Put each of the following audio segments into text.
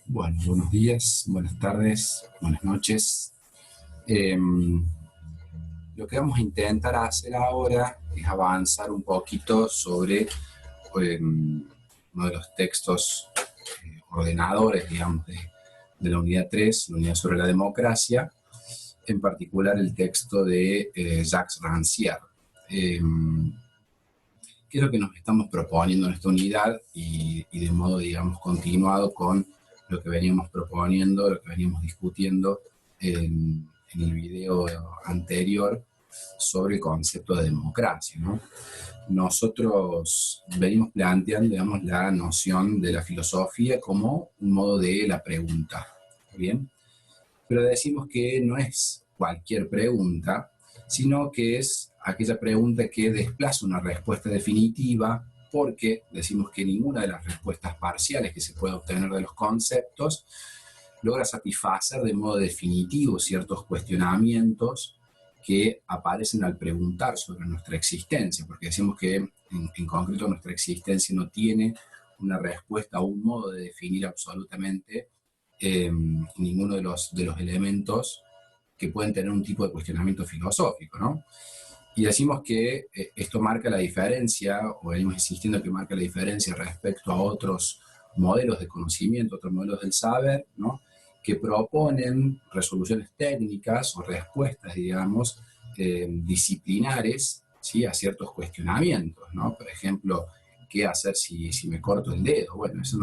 Bueno, buenos días, buenas tardes, buenas noches. Lo que vamos a intentar hacer ahora es avanzar un poquito sobre uno de los textos ordenadores, digamos, de la unidad 3, la unidad sobre la democracia, en particular el texto de Jacques Rancière. ¿Qué es lo que nos estamos proponiendo en esta unidad y de modo, digamos, continuado con lo que veníamos proponiendo, lo que veníamos discutiendo en el video anterior sobre el concepto de democracia, ¿no? Nosotros venimos planteando, digamos, la noción de la filosofía como un modo de la pregunta, ¿bien? Pero decimos que no es cualquier pregunta, sino que es aquella pregunta que desplaza una respuesta definitiva, porque decimos que ninguna de las respuestas parciales que se puede obtener de los conceptos logra satisfacer de modo definitivo ciertos cuestionamientos que aparecen al preguntar sobre nuestra existencia, porque decimos que en concreto nuestra existencia no tiene una respuesta o un modo de definir absolutamente ninguno de los elementos que pueden tener un tipo de cuestionamiento filosófico, ¿no? Y decimos que esto marca la diferencia, o venimos insistiendo que marca la diferencia respecto a otros modelos de conocimiento, otros modelos del saber, ¿no? Que proponen resoluciones técnicas o respuestas, digamos, disciplinares, ¿sí? A ciertos cuestionamientos, ¿no? Por ejemplo, ¿qué hacer si me corto el dedo? Bueno, eso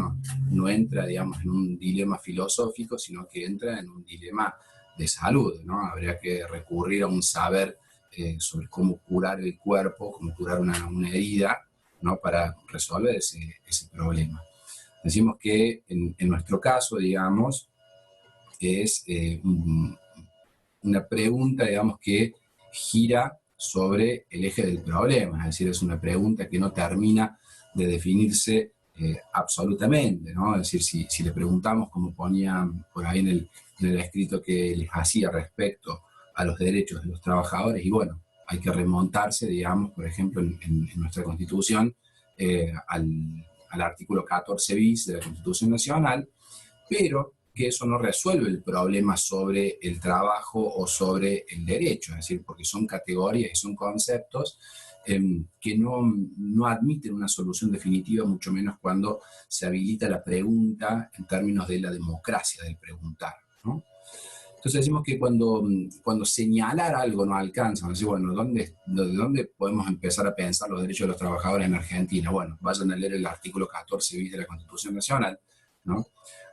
no entra, digamos, en un dilema filosófico, sino que entra en un dilema de salud, ¿no? Habría que recurrir a un saber sobre cómo curar el cuerpo, cómo curar una herida, ¿no? Para resolver ese problema. Decimos que en nuestro caso, digamos, es una pregunta, digamos, que gira sobre el eje del problema, es decir, es una pregunta que no termina de definirse absolutamente, ¿no? Es decir, si le preguntamos, como ponían por ahí en el escrito que les hacía respecto a los derechos de los trabajadores, y bueno, hay que remontarse, digamos, por ejemplo, en nuestra Constitución, al artículo 14 bis de la Constitución Nacional, pero que eso no resuelve el problema sobre el trabajo o sobre el derecho, es decir, porque son categorías y son conceptos que no admiten una solución definitiva, mucho menos cuando se habilita la pregunta en términos de la democracia del preguntar, ¿no? Entonces decimos que cuando señalar algo no alcanza, decir, bueno, ¿dónde podemos empezar a pensar los derechos de los trabajadores en Argentina? Bueno, vayan a leer el artículo 14 bis de la Constitución Nacional, ¿no?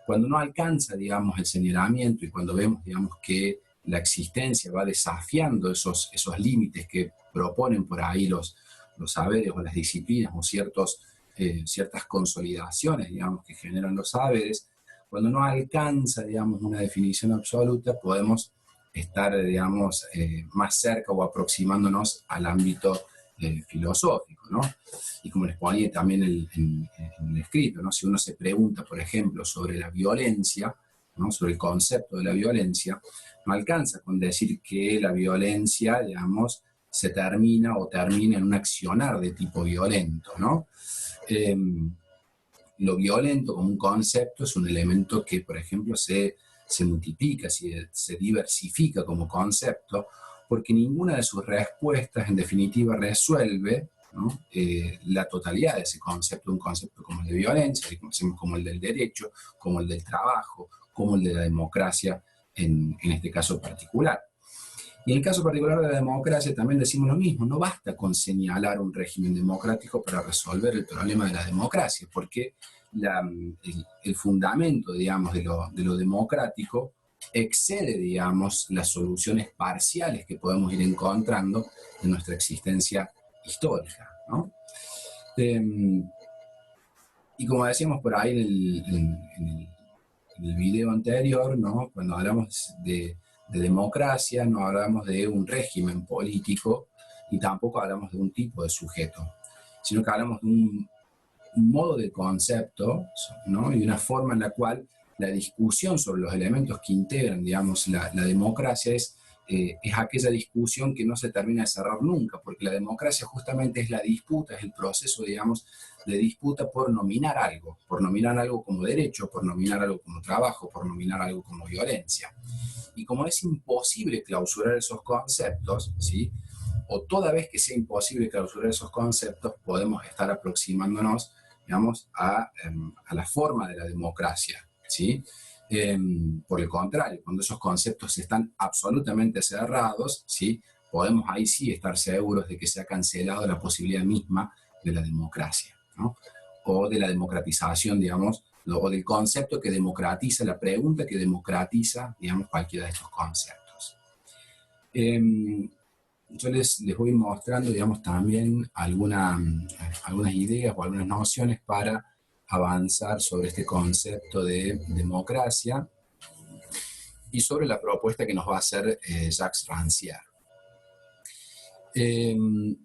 Cuando no alcanza, digamos, el señalamiento y cuando vemos, digamos, que la existencia va desafiando esos límites que proponen por ahí los saberes o las disciplinas o ciertas consolidaciones, digamos, que generan los saberes, cuando no alcanza, digamos, una definición absoluta, podemos estar, digamos, más cerca o aproximándonos al ámbito filosófico, ¿no? Y como les ponía también en el escrito, ¿no? Si uno se pregunta, por ejemplo, sobre la violencia, ¿no? Sobre el concepto de la violencia, no alcanza con decir que la violencia, digamos, se termina o termina en un accionar de tipo violento, ¿no? Eh, lo violento como un concepto es un elemento que, por ejemplo, se multiplica, se diversifica como concepto, porque ninguna de sus respuestas, en definitiva, resuelve, ¿no? La totalidad de ese concepto, un concepto como el de violencia, que conocemos como el del derecho, como el del trabajo, como el de la democracia, en este caso particular. Y en el caso particular de la democracia también decimos lo mismo, no basta con señalar un régimen democrático para resolver el problema de la democracia, porque el fundamento, digamos, de lo democrático excede, digamos, las soluciones parciales que podemos ir encontrando en nuestra existencia histórica, ¿no? Y como decíamos por ahí en el video anterior, ¿no? Cuando hablamos de democracia, no hablamos de un régimen político y tampoco hablamos de un tipo de sujeto, sino que hablamos de un modo de concepto, ¿no? Y una forma en la cual la discusión sobre los elementos que integran, digamos, la democracia es es aquella discusión que no se termina de cerrar nunca, porque la democracia justamente es la disputa, es el proceso, digamos, de disputa por nominar algo como derecho, por nominar algo como trabajo, por nominar algo como violencia. Y como es imposible clausurar esos conceptos, ¿sí? O toda vez que sea imposible clausurar esos conceptos, podemos estar aproximándonos, digamos, a la forma de la democracia, ¿sí? Por el contrario, cuando esos conceptos están absolutamente cerrados, ¿sí? Podemos ahí sí estar seguros de que se ha cancelado la posibilidad misma de la democracia, ¿no? O de la democratización, digamos, o del concepto que democratiza, la pregunta que democratiza, digamos, cualquiera de estos conceptos. Yo les voy mostrando, digamos, también algunas ideas o algunas nociones para avanzar sobre este concepto de democracia y sobre la propuesta que nos va a hacer Jacques Rancière. En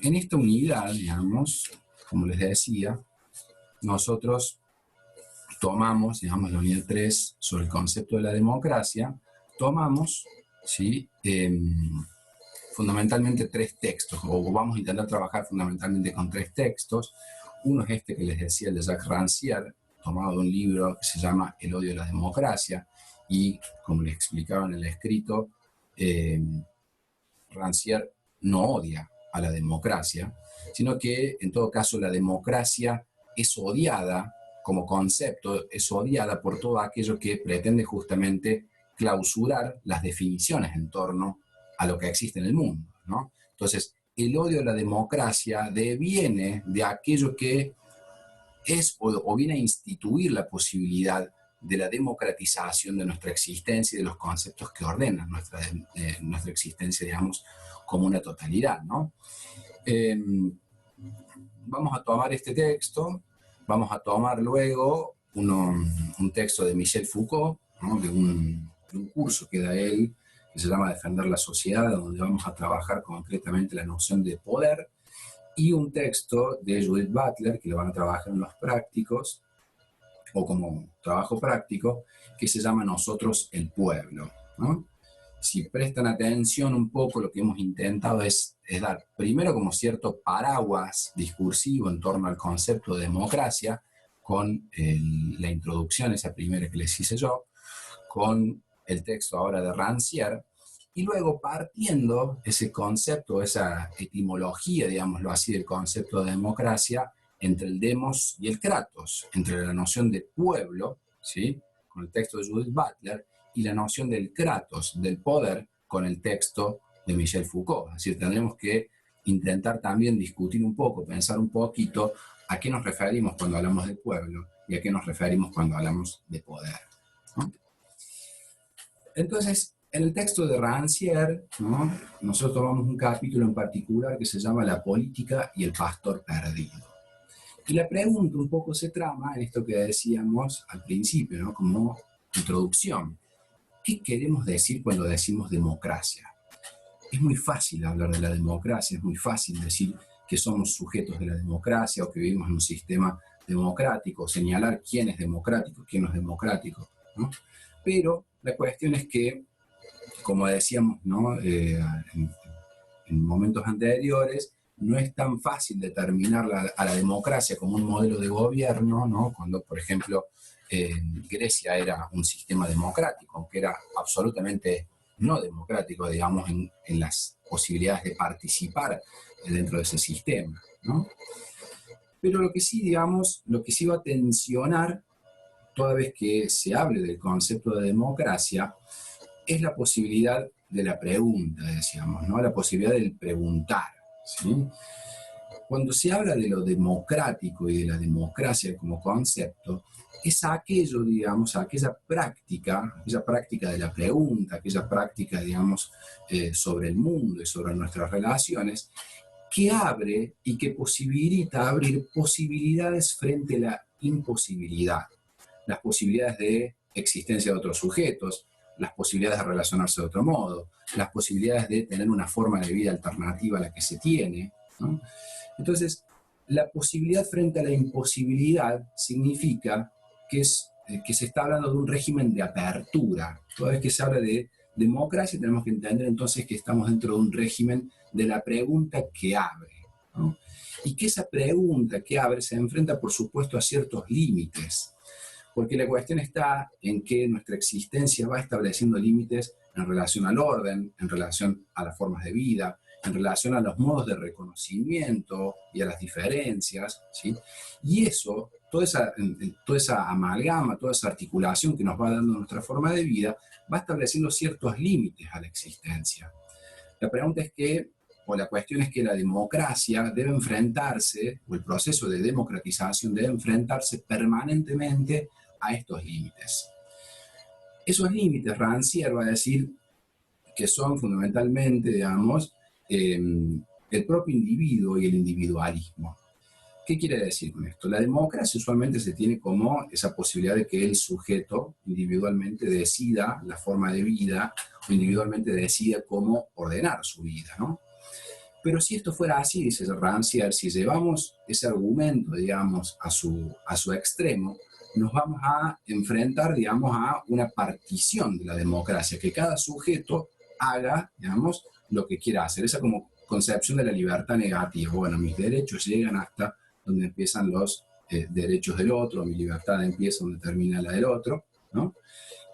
esta unidad, digamos, como les decía, nosotros tomamos, digamos, la unidad 3 sobre el concepto de la democracia, tomamos, ¿sí? Fundamentalmente 3 textos, o vamos a intentar trabajar fundamentalmente con 3 textos. Uno es este que les decía, el de Jacques Rancière, tomado de un libro que se llama El odio de la democracia, y como les explicaba en el escrito, Rancière no odia a la democracia, sino que en todo caso la democracia es odiada como concepto, es odiada por todo aquello que pretende justamente clausurar las definiciones en torno a lo que existe en el mundo, ¿no? Entonces, el odio a la democracia deviene de aquello que es o viene a instituir la posibilidad de la democratización de nuestra existencia y de los conceptos que ordenan nuestra existencia, digamos, como una totalidad, ¿no? Vamos a tomar este texto, vamos a tomar luego un texto de Michel Foucault, ¿no? de un curso que da él, que se llama Defender la Sociedad, donde vamos a trabajar concretamente la noción de poder, y un texto de Judith Butler, que lo van a trabajar en los prácticos, o como trabajo práctico, que se llama Nosotros el Pueblo, ¿no? Si prestan atención un poco, lo que hemos intentado es dar primero como cierto paraguas discursivo en torno al concepto de democracia, con la introducción, esa primera que les hice yo, con el texto ahora de Rancière, y luego partiendo ese concepto, esa etimología, digámoslo así, del concepto de democracia, entre el demos y el kratos, entre la noción de pueblo, ¿sí? Con el texto de Judith Butler, y la noción del kratos, del poder, con el texto de Michel Foucault. Es decir, tendremos que intentar también discutir un poco, pensar un poquito a qué nos referimos cuando hablamos de pueblo y a qué nos referimos cuando hablamos de poder, ¿no? Entonces, en el texto de Rancière, ¿no? Nosotros tomamos un capítulo en particular que se llama La política y el pastor perdido. Y la pregunta un poco se trama en esto que decíamos al principio, ¿no? Como introducción. ¿Qué queremos decir cuando decimos democracia? Es muy fácil hablar de la democracia, es muy fácil decir que somos sujetos de la democracia o que vivimos en un sistema democrático, señalar quién es democrático, quién no es democrático, ¿no? Pero la cuestión es que, como decíamos, ¿no? En momentos anteriores, no es tan fácil determinar a la democracia como un modelo de gobierno, ¿no? Cuando, por ejemplo, Grecia era un sistema democrático, aunque era absolutamente no democrático, digamos, en las posibilidades de participar dentro de ese sistema, ¿no? Pero lo que sí, digamos, lo que sí va a tensionar toda vez que se hable del concepto de democracia es la posibilidad de la pregunta, decíamos, ¿no? La posibilidad del preguntar, ¿sí? Cuando se habla de lo democrático y de la democracia como concepto, es aquello, digamos, aquella práctica de la pregunta, aquella práctica, digamos, sobre el mundo y sobre nuestras relaciones, que abre y que posibilita abrir posibilidades frente a la imposibilidad. Las posibilidades de existencia de otros sujetos, las posibilidades de relacionarse de otro modo, las posibilidades de tener una forma de vida alternativa a la que se tiene, ¿no? Entonces, la posibilidad frente a la imposibilidad significa que se está hablando de un régimen de apertura. Toda vez que se habla de democracia tenemos que entender entonces que estamos dentro de un régimen de la pregunta que abre, ¿no? Y que esa pregunta que abre se enfrenta, por supuesto, a ciertos límites, porque la cuestión está en que nuestra existencia va estableciendo límites en relación al orden, en relación a las formas de vida, en relación a los modos de reconocimiento y a las diferencias, ¿sí? Y eso, toda esa amalgama, toda esa articulación que nos va dando nuestra forma de vida, va estableciendo ciertos límites a la existencia. La pregunta es que, o la cuestión es que la democracia debe enfrentarse, o el proceso de democratización debe enfrentarse permanentemente a estos límites. Esos límites, Rancière va a decir que son fundamentalmente, digamos, el propio individuo y el individualismo. ¿Qué quiere decir con esto? La democracia usualmente se tiene como esa posibilidad de que el sujeto individualmente decida la forma de vida o individualmente decida cómo ordenar su vida, ¿no? Pero si esto fuera así, dice Rancière, si llevamos ese argumento, digamos, a su extremo, nos vamos a enfrentar, digamos, a una partición de la democracia, que cada sujeto haga, digamos, lo que quiera hacer. Esa como concepción de la libertad negativa. Bueno, mis derechos llegan hasta donde empiezan los derechos del otro, mi libertad empieza donde termina la del otro, ¿no?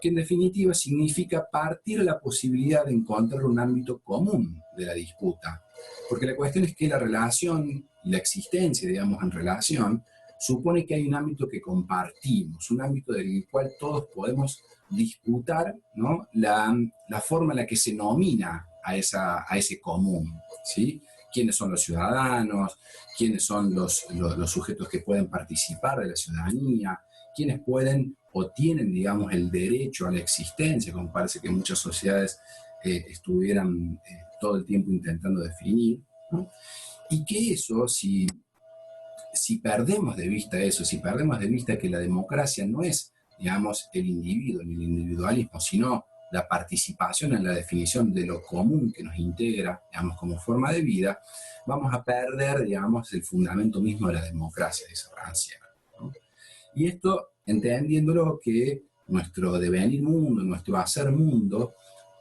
Que en definitiva significa partir la posibilidad de encontrar un ámbito común de la disputa. Porque la cuestión es que la relación y la existencia, digamos, en relación, supone que hay un ámbito que compartimos, un ámbito del cual todos podemos disputar, ¿no? la forma en la que se nomina a ese común, ¿sí? ¿Quiénes son los ciudadanos? ¿Quiénes son los sujetos que pueden participar de la ciudadanía? ¿Quiénes pueden o tienen, digamos, el derecho a la existencia, como parece que muchas sociedades estuvieran todo el tiempo intentando definir, ¿no? Y que eso, si perdemos de vista eso, si perdemos de vista que la democracia no es, digamos, el individuo ni el individualismo, sino la participación en la definición de lo común que nos integra, digamos, como forma de vida, vamos a perder, digamos, el fundamento mismo de la democracia, dice Rancière, ¿no? Y esto, entendiéndolo que nuestro devenir mundo, nuestro hacer mundo,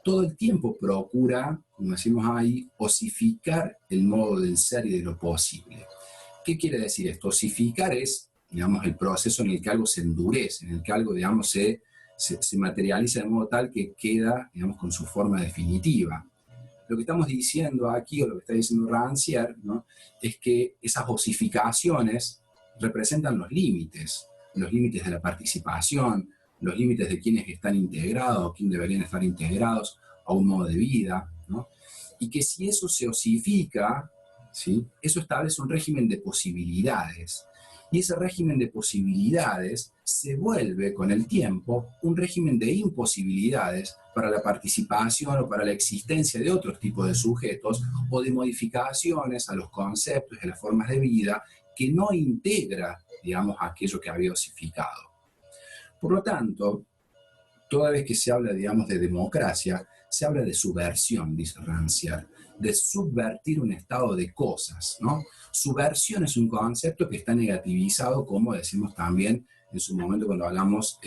todo el tiempo procura, como decimos ahí, osificar el modo del ser y de lo posible. ¿Qué quiere decir esto? Osificar es, digamos, el proceso en el que algo se endurece, en el que algo, digamos, se materializa de modo tal que queda, digamos, con su forma definitiva. Lo que estamos diciendo aquí, o lo que está diciendo Rancière, ¿no? Es que esas osificaciones representan los límites de la participación, los límites de quienes están integrados o quiénes deberían estar integrados a un modo de vida, ¿no? Y que si eso se osifica, ¿sí? Eso establece un régimen de posibilidades. Y ese régimen de posibilidades se vuelve con el tiempo un régimen de imposibilidades para la participación o para la existencia de otros tipos de sujetos o de modificaciones a los conceptos y a las formas de vida que no integra, digamos, aquello que había osificado. Por lo tanto, toda vez que se habla, digamos, de democracia, se habla de subversión, dice Rancière, de subvertir un estado de cosas, ¿no? Subversión es un concepto que está negativizado, como decimos también en su momento cuando hablamos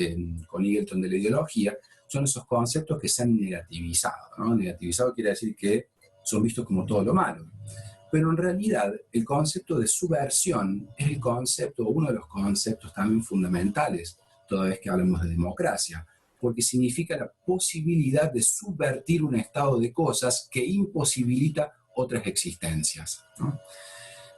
con Eagleton de la ideología, son esos conceptos que se han negativizado, ¿no? Negativizado quiere decir que son vistos como todo lo malo. Pero en realidad el concepto de subversión es el concepto, uno de los conceptos también fundamentales toda vez que hablamos de democracia, porque significa la posibilidad de subvertir un estado de cosas que imposibilita otras existencias, ¿no?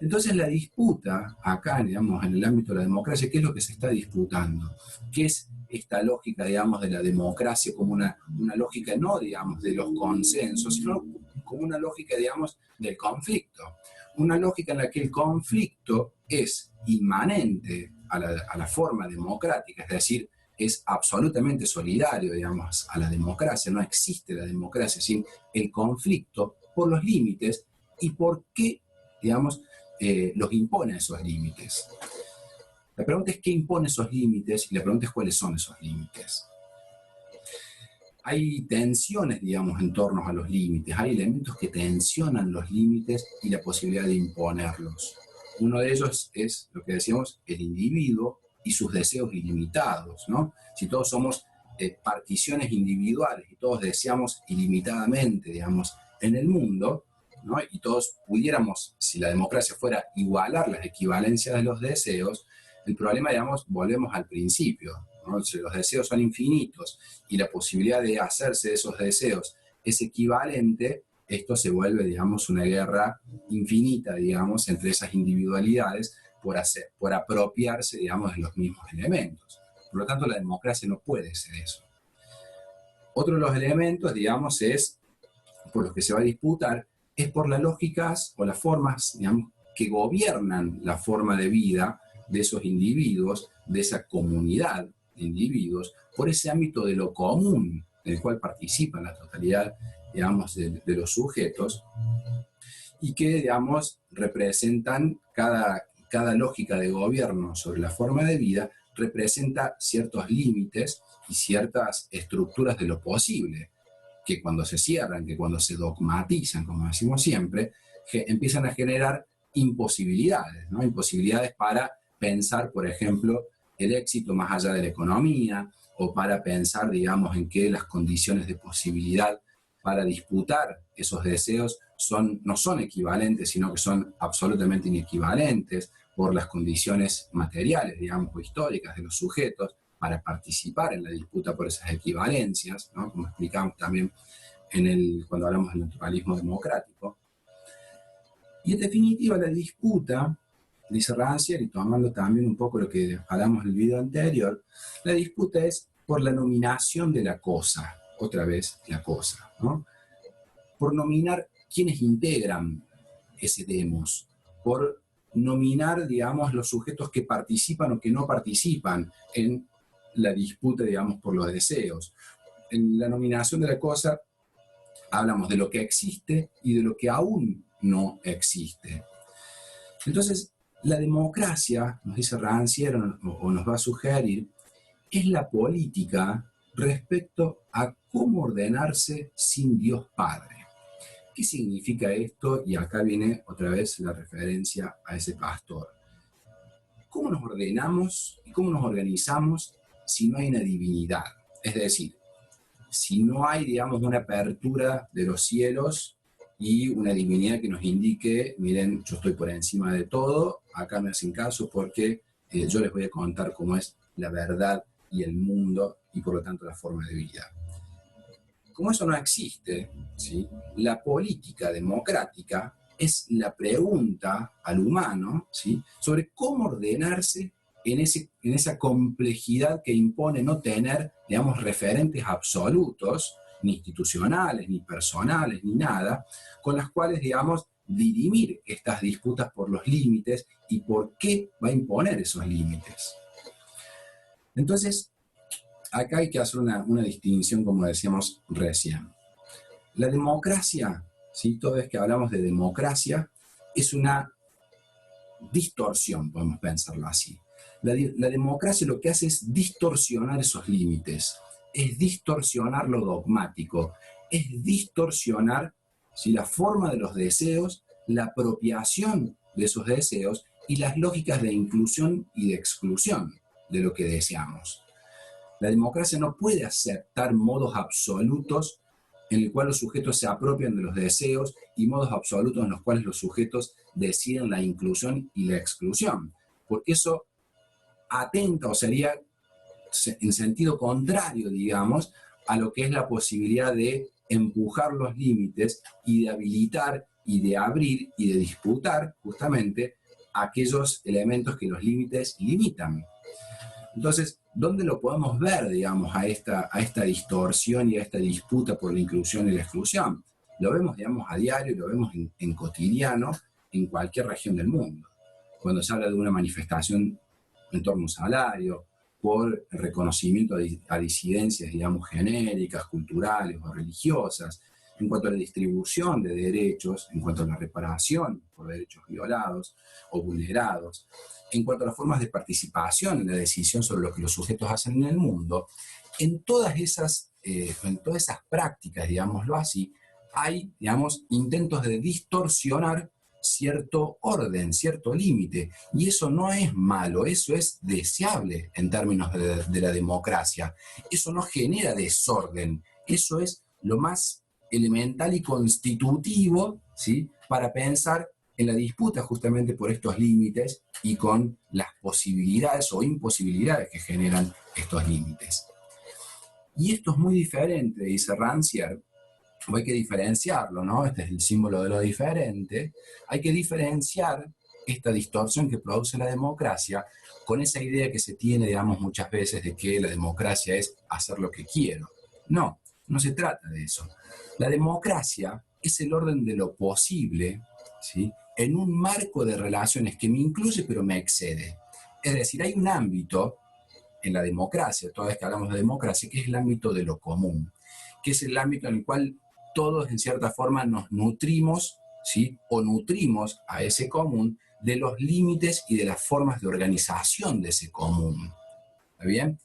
Entonces la disputa acá, digamos, en el ámbito de la democracia, ¿qué es lo que se está disputando? ¿Qué es esta lógica, digamos, de la democracia como una lógica no, digamos, de los consensos, sino como una lógica, digamos, del conflicto? Una lógica en la que el conflicto es inmanente a la forma democrática, es decir, es absolutamente solidario, digamos, a la democracia. No existe la democracia sin el conflicto por los límites y por qué, digamos, los impone esos límites. La pregunta es qué impone esos límites y la pregunta es cuáles son esos límites. Hay tensiones, digamos, en torno a los límites, hay elementos que tensionan los límites y la posibilidad de imponerlos. Uno de ellos es, lo que decíamos, el individuo y sus deseos ilimitados, ¿no? Si todos somos particiones individuales y todos deseamos ilimitadamente, digamos, en el mundo, ¿no? Y todos pudiéramos, si la democracia fuera igualar las equivalencias de los deseos, el problema, digamos, volvemos al principio, ¿no? Si los deseos son infinitos y la posibilidad de hacerse de esos deseos es equivalente, esto se vuelve, digamos, una guerra infinita, digamos, entre esas individualidades por apropiarse, digamos, de los mismos elementos. Por lo tanto, la democracia no puede ser eso. Otro de los elementos, digamos, es por los que se va a disputar, es por las lógicas o las formas, digamos, que gobiernan la forma de vida de esos individuos, de esa comunidad de individuos, por ese ámbito de lo común en el cual participa la totalidad, digamos, de los sujetos, y que, digamos, representan cada lógica de gobierno sobre la forma de vida, representa ciertos límites y ciertas estructuras de lo posible, que cuando se cierran, que cuando se dogmatizan, como decimos siempre, empiezan a generar imposibilidades, ¿no? Imposibilidades para pensar, por ejemplo, el éxito más allá de la economía, o para pensar, digamos, en que las condiciones de posibilidad para disputar esos deseos no son equivalentes, sino que son absolutamente inequivalentes por las condiciones materiales, digamos, o históricas de los sujetos, para participar en la disputa por esas equivalencias, ¿no? Como explicamos también cuando hablamos del naturalismo democrático. Y en definitiva, la disputa, dice Rancière, y tomando también un poco lo que hablamos en el video anterior, la disputa es por la nominación de la cosa, otra vez la cosa, ¿no? Por nominar quienes integran ese demos, por nominar, digamos, los sujetos que participan o que no participan en la disputa, digamos, por los deseos. En la nominación de la cosa hablamos de lo que existe y de lo que aún no existe. Entonces, la democracia, nos dice Rancière, o nos va a sugerir, es la política respecto a cómo ordenarse sin Dios Padre. ¿Qué significa esto? Y acá viene otra vez la referencia a ese pastor. ¿Cómo nos ordenamos y cómo nos organizamos si no hay una divinidad? Es decir, si no hay, digamos, una apertura de los cielos y una divinidad que nos indique, miren, yo estoy por encima de todo, acá me hacen caso porque yo les voy a contar cómo es la verdad y el mundo y por lo tanto la forma de vida. Como eso no existe, ¿sí? La política democrática es la pregunta al humano, ¿sí?, sobre cómo ordenarse en esa complejidad que impone no tener, digamos, referentes absolutos, ni institucionales, ni personales, ni nada, con las cuales, digamos, dirimir estas disputas por los límites y por qué va a imponer esos límites. Entonces, acá hay que hacer una distinción, como decíamos recién. La democracia, ¿sí?, toda vez que hablamos de democracia, es una distorsión, podemos pensarlo así. La democracia lo que hace es distorsionar esos límites, es distorsionar lo dogmático, es distorsionar, ¿sí?, la forma de los deseos, la apropiación de esos deseos y las lógicas de inclusión y de exclusión de lo que deseamos. La democracia no puede aceptar modos absolutos en el cual los sujetos se apropian de los deseos y modos absolutos en los cuales los sujetos deciden la inclusión y la exclusión, porque eso atenta o sería en sentido contrario, digamos, a lo que es la posibilidad de empujar los límites y de habilitar y de abrir y de disputar justamente aquellos elementos que los límites limitan. Entonces, ¿dónde lo podemos ver, digamos, a esta distorsión y a esta disputa por la inclusión y la exclusión? Lo vemos, digamos, a diario, lo vemos en cotidiano en cualquier región del mundo. Cuando se habla de una manifestación en torno a un salario, por reconocimiento a disidencias, digamos, genéricas, culturales o religiosas, en cuanto a la distribución de derechos, en cuanto a la reparación por derechos violados o vulnerados, en cuanto a las formas de participación en la decisión sobre lo que los sujetos hacen en el mundo, en todas esas prácticas, digámoslo así, hay, digamos, intentos de distorsionar cierto orden, cierto límite. Y eso no es malo, eso es deseable en términos de la democracia. Eso no genera desorden, eso es lo más elemental y constitutivo, ¿sí?, para pensar en la disputa justamente por estos límites y con las posibilidades o imposibilidades que generan estos límites. Y esto es muy diferente, dice Rancière, o hay que diferenciarlo, ¿no? Este es el símbolo de lo diferente. Hay que diferenciar esta distorsión que produce la democracia con esa idea que se tiene, digamos, muchas veces de que la democracia es hacer lo que quiero. No, no se trata de eso. La democracia es el orden de lo posible, ¿sí?, en un marco de relaciones que me incluye pero me excede. Es decir, hay un ámbito en la democracia, toda vez que hablamos de democracia, que es el ámbito de lo común, que es el ámbito en el cual todos en cierta forma nos nutrimos, ¿sí?, o nutrimos a ese común de los límites y de las formas de organización de ese común. ¿Está bien?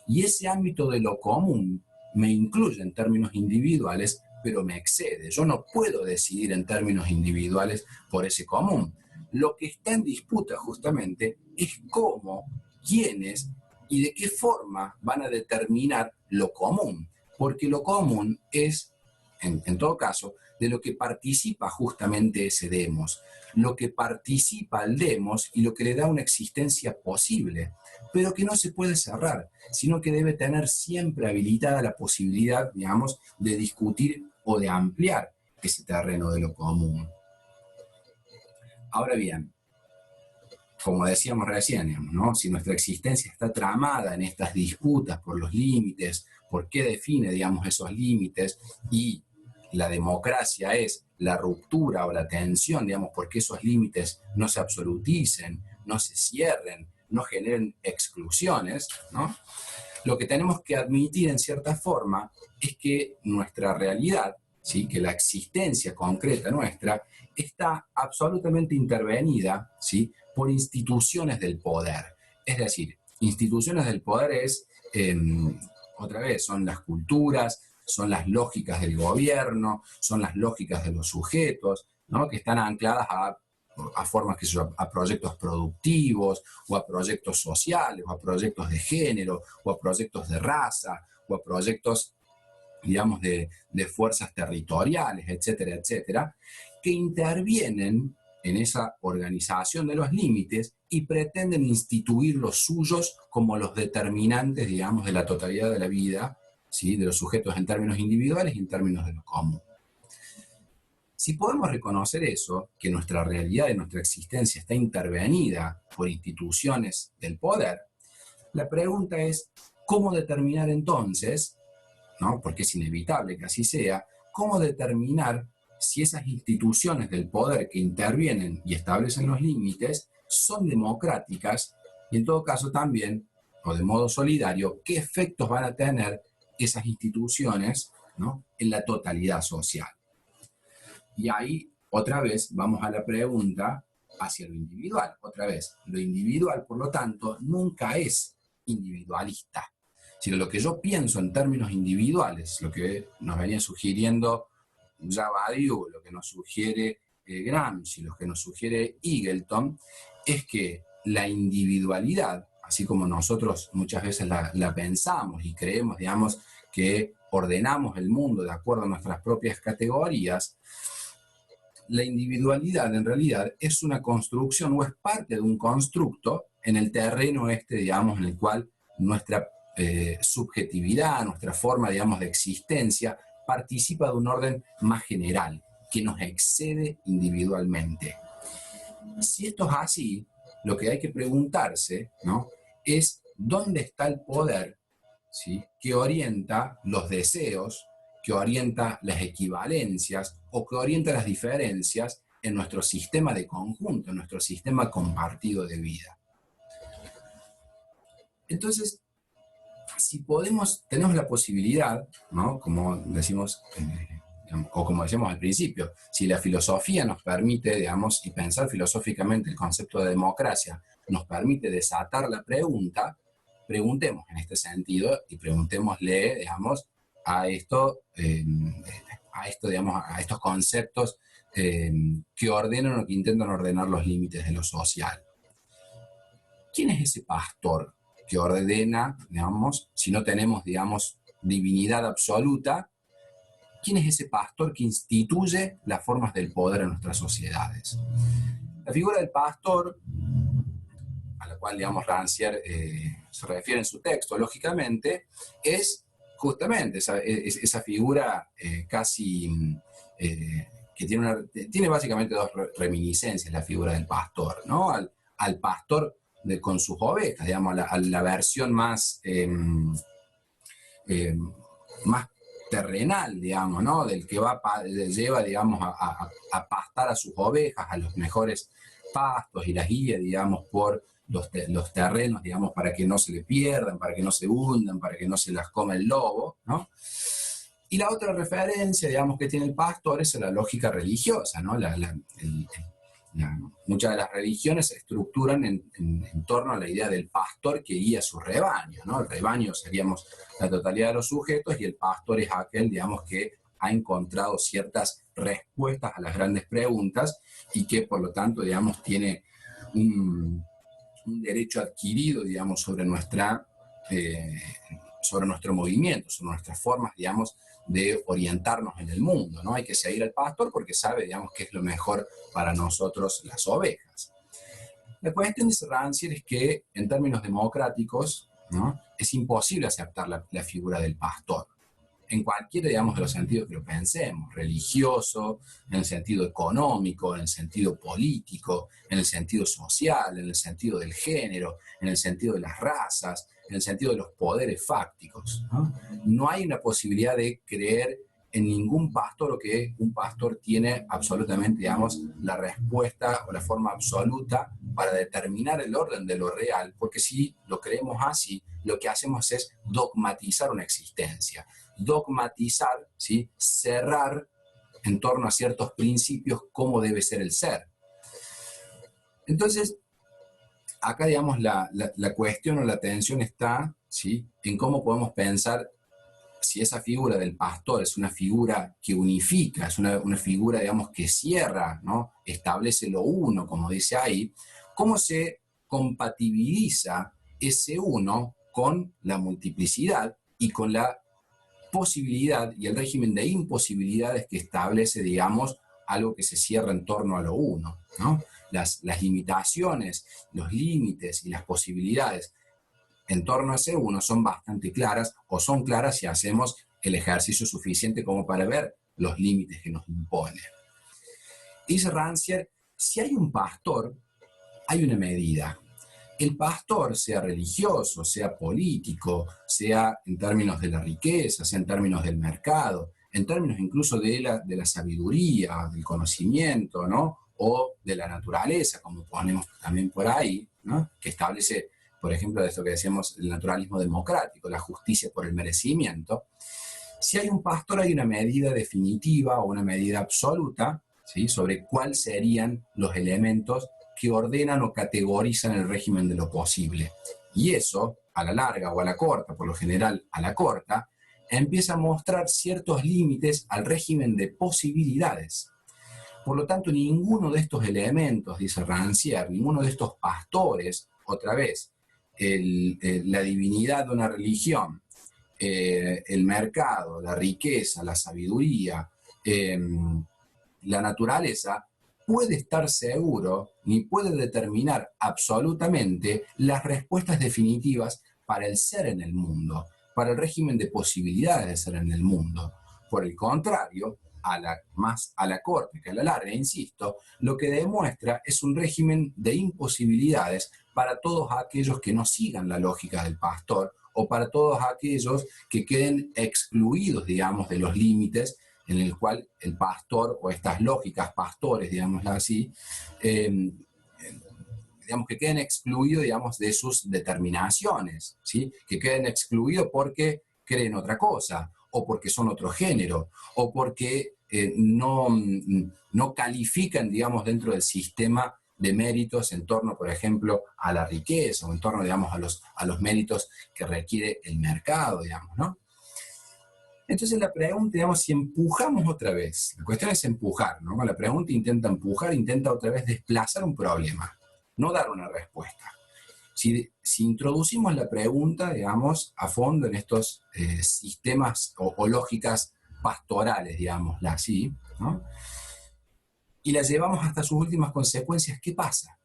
Y ese ámbito de lo común me incluye en términos individuales, pero me excede. Yo no puedo decidir en términos individuales por ese común. Lo que está en disputa justamente es cómo, quiénes y de qué forma van a determinar lo común. Porque lo común es, en todo caso, de lo que participa justamente ese demos, lo que participa el demos y lo que le da una existencia posible, pero que no se puede cerrar, sino que debe tener siempre habilitada la posibilidad, digamos, de discutir o de ampliar ese terreno de lo común. Ahora bien, como decíamos recién, digamos, ¿no?, si nuestra existencia está tramada en estas disputas por los límites, por qué define, digamos, esos límites, y la democracia es la ruptura o la tensión, digamos, porque esos límites no se absoluticen, no se cierren, no generen exclusiones, ¿no? Lo que tenemos que admitir en cierta forma es que nuestra realidad, ¿sí?, que la existencia concreta nuestra, está absolutamente intervenida, ¿sí?, por instituciones del poder. Es decir, instituciones del poder es, otra vez, son las culturas, son las lógicas del gobierno, son las lógicas de los sujetos, ¿no?, que están ancladas a formas que son, a proyectos productivos, o a proyectos sociales, o a proyectos de género, o a proyectos de raza, o a proyectos, digamos, de fuerzas territoriales, etcétera, etcétera, que intervienen en esa organización de los límites y pretenden instituir los suyos como los determinantes, digamos, de la totalidad de la vida, ¿sí?, de los sujetos en términos individuales y en términos de lo común. Si podemos reconocer eso, que nuestra realidad y nuestra existencia está intervenida por instituciones del poder, la pregunta es, ¿cómo determinar entonces, ¿no?, porque es inevitable que así sea, cómo determinar si esas instituciones del poder que intervienen y establecen los límites son democráticas y en todo caso también, o de modo solidario, qué efectos van a tener esas instituciones, ¿no?, en la totalidad social? Y ahí, otra vez, vamos a la pregunta hacia lo individual. Otra vez, lo individual, por lo tanto, nunca es individualista. Sino lo que yo pienso en términos individuales, lo que nos venía sugiriendo Badiou, lo que nos sugiere Gramsci, lo que nos sugiere Eagleton, es que la individualidad, así como nosotros muchas veces la pensamos y creemos, digamos, que ordenamos el mundo de acuerdo a nuestras propias categorías, la individualidad en realidad es una construcción o es parte de un constructo en el terreno digamos, en el cual nuestra subjetividad, nuestra forma, digamos, de existencia participa de un orden más general que nos excede individualmente. Si esto es así, lo que hay que preguntarse, ¿no?, es dónde está el poder, ¿sí?, que orienta los deseos, que orienta las equivalencias o que orienta las diferencias en nuestro sistema de conjunto, en nuestro sistema compartido de vida. Entonces, si tenemos la posibilidad, ¿no?, como decimos, o como decíamos al principio, si la filosofía nos permite, digamos, y pensar filosóficamente el concepto de democracia, nos permite desatar la pregunta, preguntemos en este sentido y preguntémosle, digamos, a esto, digamos, a estos conceptos que ordenan o que intentan ordenar los límites de lo social. ¿Quién es ese pastor que ordena, digamos, si no tenemos, digamos, divinidad absoluta? ¿Quién es ese pastor que instituye las formas del poder en nuestras sociedades? La figura del pastor, a la cual, digamos, Rancière se refiere en su texto, lógicamente, es justamente esa figura casi que tiene básicamente dos reminiscencias, la figura del pastor, ¿no? Al pastor con sus ovejas, digamos, a la versión más más terrenal, digamos, ¿no? Del que lleva, digamos, a pastar a sus ovejas a los mejores pastos y las guía, digamos, por los terrenos, digamos, para que no se le pierdan, para que no se hundan, para que no se las coma el lobo, ¿no? Y la otra referencia, digamos, que tiene el pastor es la lógica religiosa, ¿no? Muchas de las religiones se estructuran en torno a la idea del pastor que guía su rebaño, ¿no? El rebaño seríamos la totalidad de los sujetos y el pastor es aquel, digamos, que ha encontrado ciertas respuestas a las grandes preguntas y que, por lo tanto, digamos, tiene un derecho adquirido, digamos, sobre nuestro movimiento, sobre nuestras formas, digamos, de orientarnos en el mundo, ¿no? Hay que seguir al pastor porque sabe, digamos, qué es lo mejor para nosotros las ovejas. La cuestión, dice Rancière, es que en términos democráticos, ¿no?, es imposible aceptar la figura del pastor, en cualquiera, digamos, de los sentidos que lo pensemos, religioso, en el sentido económico, en el sentido político, en el sentido social, en el sentido del género, en el sentido de las razas, en el sentido de los poderes fácticos, ¿no? No hay una posibilidad de creer en ningún pastor o que un pastor tiene absolutamente, digamos, la respuesta o la forma absoluta para determinar el orden de lo real, porque si lo creemos así, lo que hacemos es dogmatizar una existencia. Dogmatizar, ¿sí?, cerrar en torno a ciertos principios cómo debe ser el ser. Entonces, acá, digamos, la cuestión o la tensión está, ¿sí?, en cómo podemos pensar si esa figura del pastor es una figura que unifica, es una figura, digamos, que cierra, ¿no?, establece lo uno, como dice ahí, cómo se compatibiliza ese uno con la multiplicidad y con la posibilidad y el régimen de imposibilidades que establece, digamos, algo que se cierra en torno a lo uno, ¿no? Las limitaciones, los límites y las posibilidades en torno a ese uno son bastante claras, o son claras si hacemos el ejercicio suficiente como para ver los límites que nos impone. Dice Rancière, si hay un pastor, hay una medida. El pastor, sea religioso, sea político, sea en términos de la riqueza, sea en términos del mercado, en términos incluso de la sabiduría, del conocimiento, ¿no?, o de la naturaleza, como ponemos también por ahí, ¿no?, que establece, por ejemplo, de esto que decíamos, el naturalismo democrático, la justicia por el merecimiento. Si hay un pastor, hay una medida definitiva o una medida absoluta, ¿sí?, sobre cuáles serían los elementos que ordenan o categorizan el régimen de lo posible. Y eso, a la larga o a la corta, por lo general a la corta, empieza a mostrar ciertos límites al régimen de posibilidades. Por lo tanto, ninguno de estos elementos, dice Rancière, ninguno de estos pastores, otra vez, la divinidad de una religión, el mercado, la riqueza, la sabiduría, la naturaleza, puede estar seguro ni puede determinar absolutamente las respuestas definitivas para el ser en el mundo, para el régimen de posibilidades de ser en el mundo. Por el contrario, más a la corta que a la larga, insisto, lo que demuestra es un régimen de imposibilidades para todos aquellos que no sigan la lógica del pastor o para todos aquellos que queden excluidos, digamos, de los límites en el cual el pastor o estas lógicas pastores, digámoslo así, digamos, que queden excluidos, digamos, de sus determinaciones, ¿sí?, que queden excluidos porque creen otra cosa, o porque son otro género, o porque no califican, digamos, dentro del sistema de méritos en torno, por ejemplo, a la riqueza, o en torno, digamos, a los méritos que requiere el mercado, digamos, ¿no? Entonces la pregunta, digamos, si empujamos otra vez, la cuestión es empujar, ¿no? La pregunta intenta empujar, intenta otra vez desplazar un problema, no dar una respuesta. Si introducimos la pregunta, digamos, a fondo en estos sistemas o lógicas pastorales, digámosla así, ¿no? Y la llevamos hasta sus últimas consecuencias, ¿qué pasa?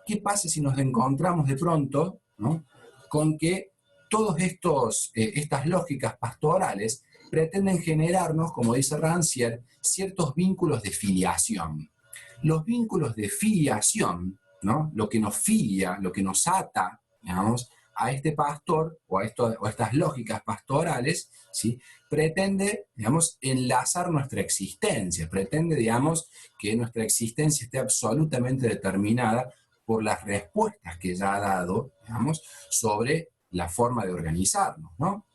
¿Qué pasa si nos encontramos de pronto, ¿no?, con que todas estas lógicas pastorales pretenden generarnos, como dice Rancière, ciertos vínculos de filiación? Los vínculos de filiación, ¿no?, lo que nos filia, lo que nos ata, digamos, a este pastor o a estas lógicas pastorales, ¿sí?, pretende, digamos, enlazar nuestra existencia, pretende, digamos, que nuestra existencia esté absolutamente determinada por las respuestas que ya ha dado, digamos, sobre la forma de organizarnos, ¿no?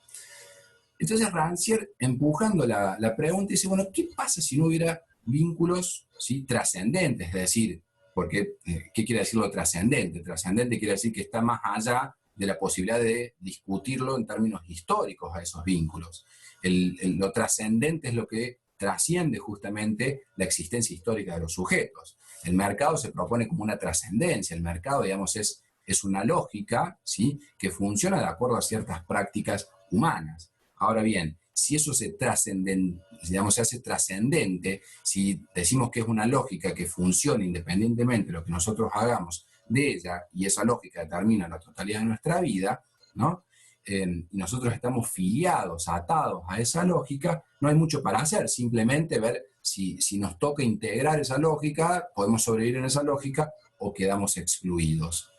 Entonces Rancière, empujando la pregunta, dice, bueno, ¿qué pasa si no hubiera vínculos, ¿sí?, trascendentes? Es decir, porque, ¿qué quiere decir lo trascendente? Trascendente quiere decir que está más allá de la posibilidad de discutirlo en términos históricos a esos vínculos. Lo trascendente es lo que trasciende justamente la existencia histórica de los sujetos. El mercado se propone como una trascendencia. El mercado, digamos, es una lógica, ¿sí?, que funciona de acuerdo a ciertas prácticas humanas. Ahora bien, si eso se hace trascendente, si decimos que es una lógica que funciona independientemente de lo que nosotros hagamos de ella, y esa lógica determina la totalidad de nuestra vida, ¿no?, y nosotros estamos filiados, atados a esa lógica, no hay mucho para hacer, simplemente ver si nos toca integrar esa lógica, podemos sobrevivir en esa lógica o quedamos excluidos.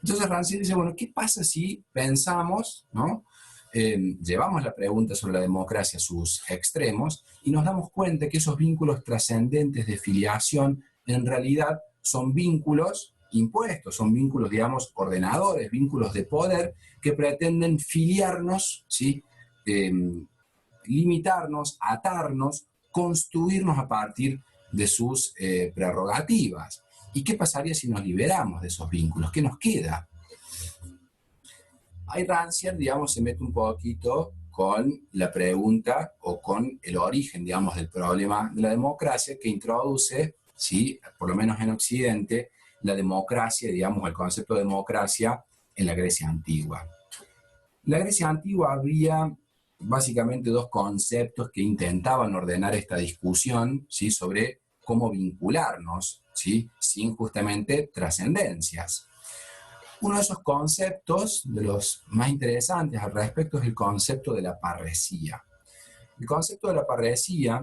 Entonces Rancière dice, bueno, ¿qué pasa si pensamos, ¿no?, llevamos la pregunta sobre la democracia a sus extremos y nos damos cuenta que esos vínculos trascendentes de filiación en realidad son vínculos impuestos, son vínculos, digamos, ordenadores, vínculos de poder que pretenden filiarnos, ¿sí?, eh, limitarnos, atarnos, construirnos a partir de sus prerrogativas. ¿Y qué pasaría si nos liberamos de esos vínculos? ¿Qué nos queda? Ahí Rancière, digamos, se mete un poquito con la pregunta o con el origen, digamos, del problema de la democracia, que introduce, ¿sí?, por lo menos en Occidente, la democracia, digamos, el concepto de democracia en la Grecia antigua. En la Grecia antigua había básicamente dos conceptos que intentaban ordenar esta discusión, ¿sí?, sobre cómo vincularnos, ¿sí?, sin justamente trascendencias. Uno de esos conceptos, de los más interesantes al respecto, es el concepto de la parresía. El concepto de la parresía,